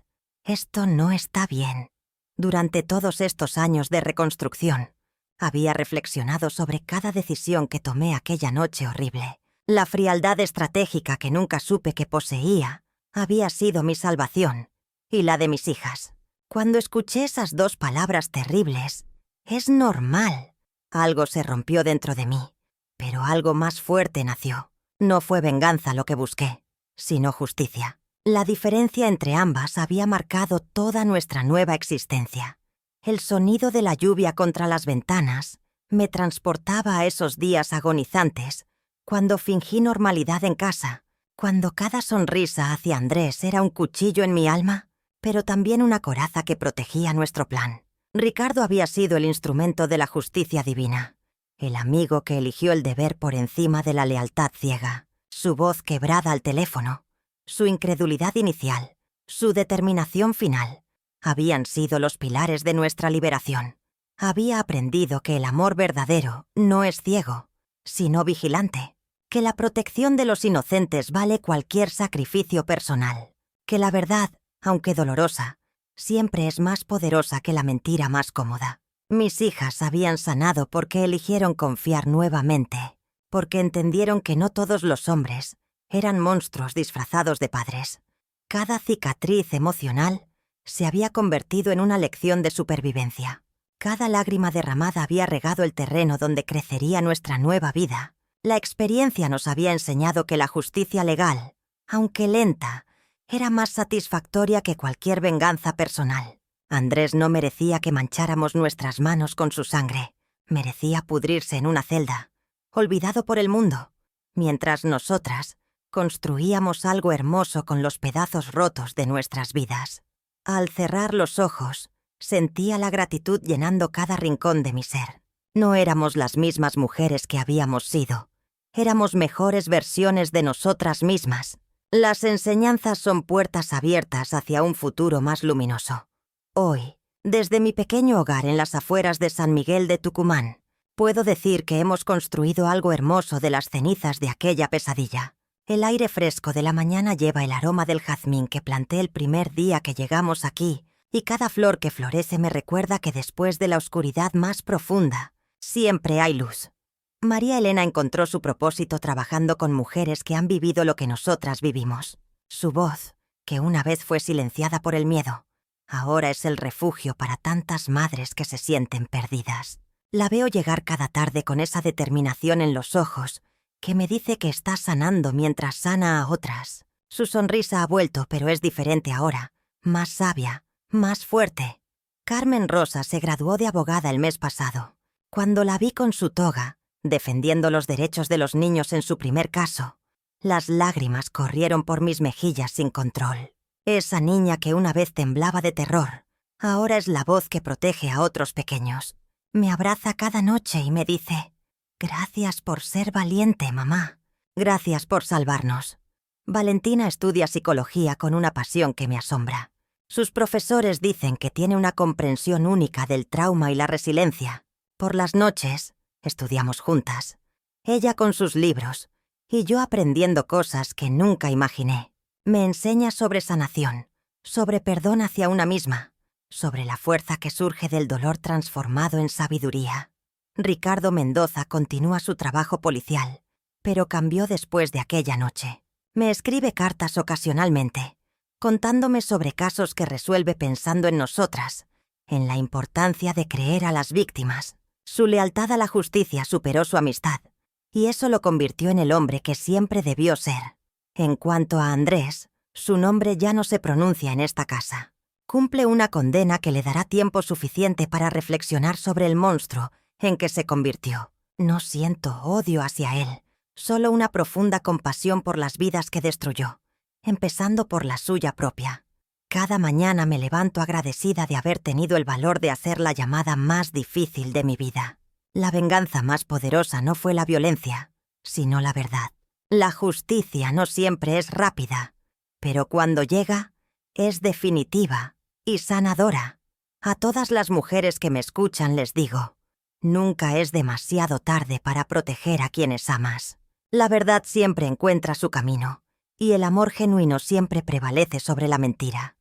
Esto no está bien. Durante todos estos años de reconstrucción, había reflexionado sobre cada decisión que tomé aquella noche horrible. La frialdad estratégica que nunca supe que poseía había sido mi salvación y la de mis hijas. Cuando escuché esas 2 palabras terribles, es normal. Algo se rompió dentro de mí, pero algo más fuerte nació. No fue venganza lo que busqué, sino justicia. La diferencia entre ambas había marcado toda nuestra nueva existencia. El sonido de la lluvia contra las ventanas me transportaba a esos días agonizantes, cuando fingí normalidad en casa, cuando cada sonrisa hacia Andrés era un cuchillo en mi alma, pero también una coraza que protegía nuestro plan. Ricardo había sido el instrumento de la justicia divina, el amigo que eligió el deber por encima de la lealtad ciega, su voz quebrada al teléfono, su incredulidad inicial, su determinación final. Habían sido los pilares de nuestra liberación. Había aprendido que el amor verdadero no es ciego, sino vigilante, que la protección de los inocentes vale cualquier sacrificio personal, que la verdad, aunque dolorosa, siempre es más poderosa que la mentira más cómoda. Mis hijas habían sanado porque eligieron confiar nuevamente, porque entendieron que no todos los hombres eran monstruos disfrazados de padres. Cada cicatriz emocional se había convertido en una lección de supervivencia. Cada lágrima derramada había regado el terreno donde crecería nuestra nueva vida. La experiencia nos había enseñado que la justicia legal, aunque lenta, era más satisfactoria que cualquier venganza personal. Andrés no merecía que mancháramos nuestras manos con su sangre. Merecía pudrirse en una celda, olvidado por el mundo, mientras nosotras construíamos algo hermoso con los pedazos rotos de nuestras vidas. Al cerrar los ojos, sentía la gratitud llenando cada rincón de mi ser. No éramos las mismas mujeres que habíamos sido. Éramos mejores versiones de nosotras mismas. Las enseñanzas son puertas abiertas hacia un futuro más luminoso. Hoy, desde mi pequeño hogar en las afueras de San Miguel de Tucumán, puedo decir que hemos construido algo hermoso de las cenizas de aquella pesadilla. El aire fresco de la mañana lleva el aroma del jazmín que planté el primer día que llegamos aquí, y cada flor que florece me recuerda que después de la oscuridad más profunda, siempre hay luz. María Elena encontró su propósito trabajando con mujeres que han vivido lo que nosotras vivimos. Su voz, que una vez fue silenciada por el miedo, ahora es el refugio para tantas madres que se sienten perdidas. La veo llegar cada tarde con esa determinación en los ojos que me dice que está sanando mientras sana a otras. Su sonrisa ha vuelto, pero es diferente ahora, más sabia, más fuerte. Carmen Rosa se graduó de abogada el mes pasado. Cuando la vi con su toga, defendiendo los derechos de los niños en su primer caso, las lágrimas corrieron por mis mejillas sin control. Esa niña que una vez temblaba de terror, ahora es la voz que protege a otros pequeños. Me abraza cada noche y me dice: «Gracias por ser valiente, mamá. Gracias por salvarnos». Valentina estudia psicología con una pasión que me asombra. Sus profesores dicen que tiene una comprensión única del trauma y la resiliencia. Por las noches, estudiamos juntas. Ella con sus libros y yo aprendiendo cosas que nunca imaginé. Me enseña sobre sanación, sobre perdón hacia una misma, sobre la fuerza que surge del dolor transformado en sabiduría. Ricardo Mendoza continúa su trabajo policial, pero cambió después de aquella noche. Me escribe cartas ocasionalmente, contándome sobre casos que resuelve pensando en nosotras, en la importancia de creer a las víctimas. Su lealtad a la justicia superó su amistad, y eso lo convirtió en el hombre que siempre debió ser. En cuanto a Andrés, su nombre ya no se pronuncia en esta casa. Cumple una condena que le dará tiempo suficiente para reflexionar sobre el monstruo en que se convirtió. No siento odio hacia él, solo una profunda compasión por las vidas que destruyó, empezando por la suya propia. Cada mañana me levanto agradecida de haber tenido el valor de hacer la llamada más difícil de mi vida. La venganza más poderosa no fue la violencia, sino la verdad. La justicia no siempre es rápida, pero cuando llega, es definitiva y sanadora. A todas las mujeres que me escuchan les digo: nunca es demasiado tarde para proteger a quienes amas. La verdad siempre encuentra su camino, y el amor genuino siempre prevalece sobre la mentira.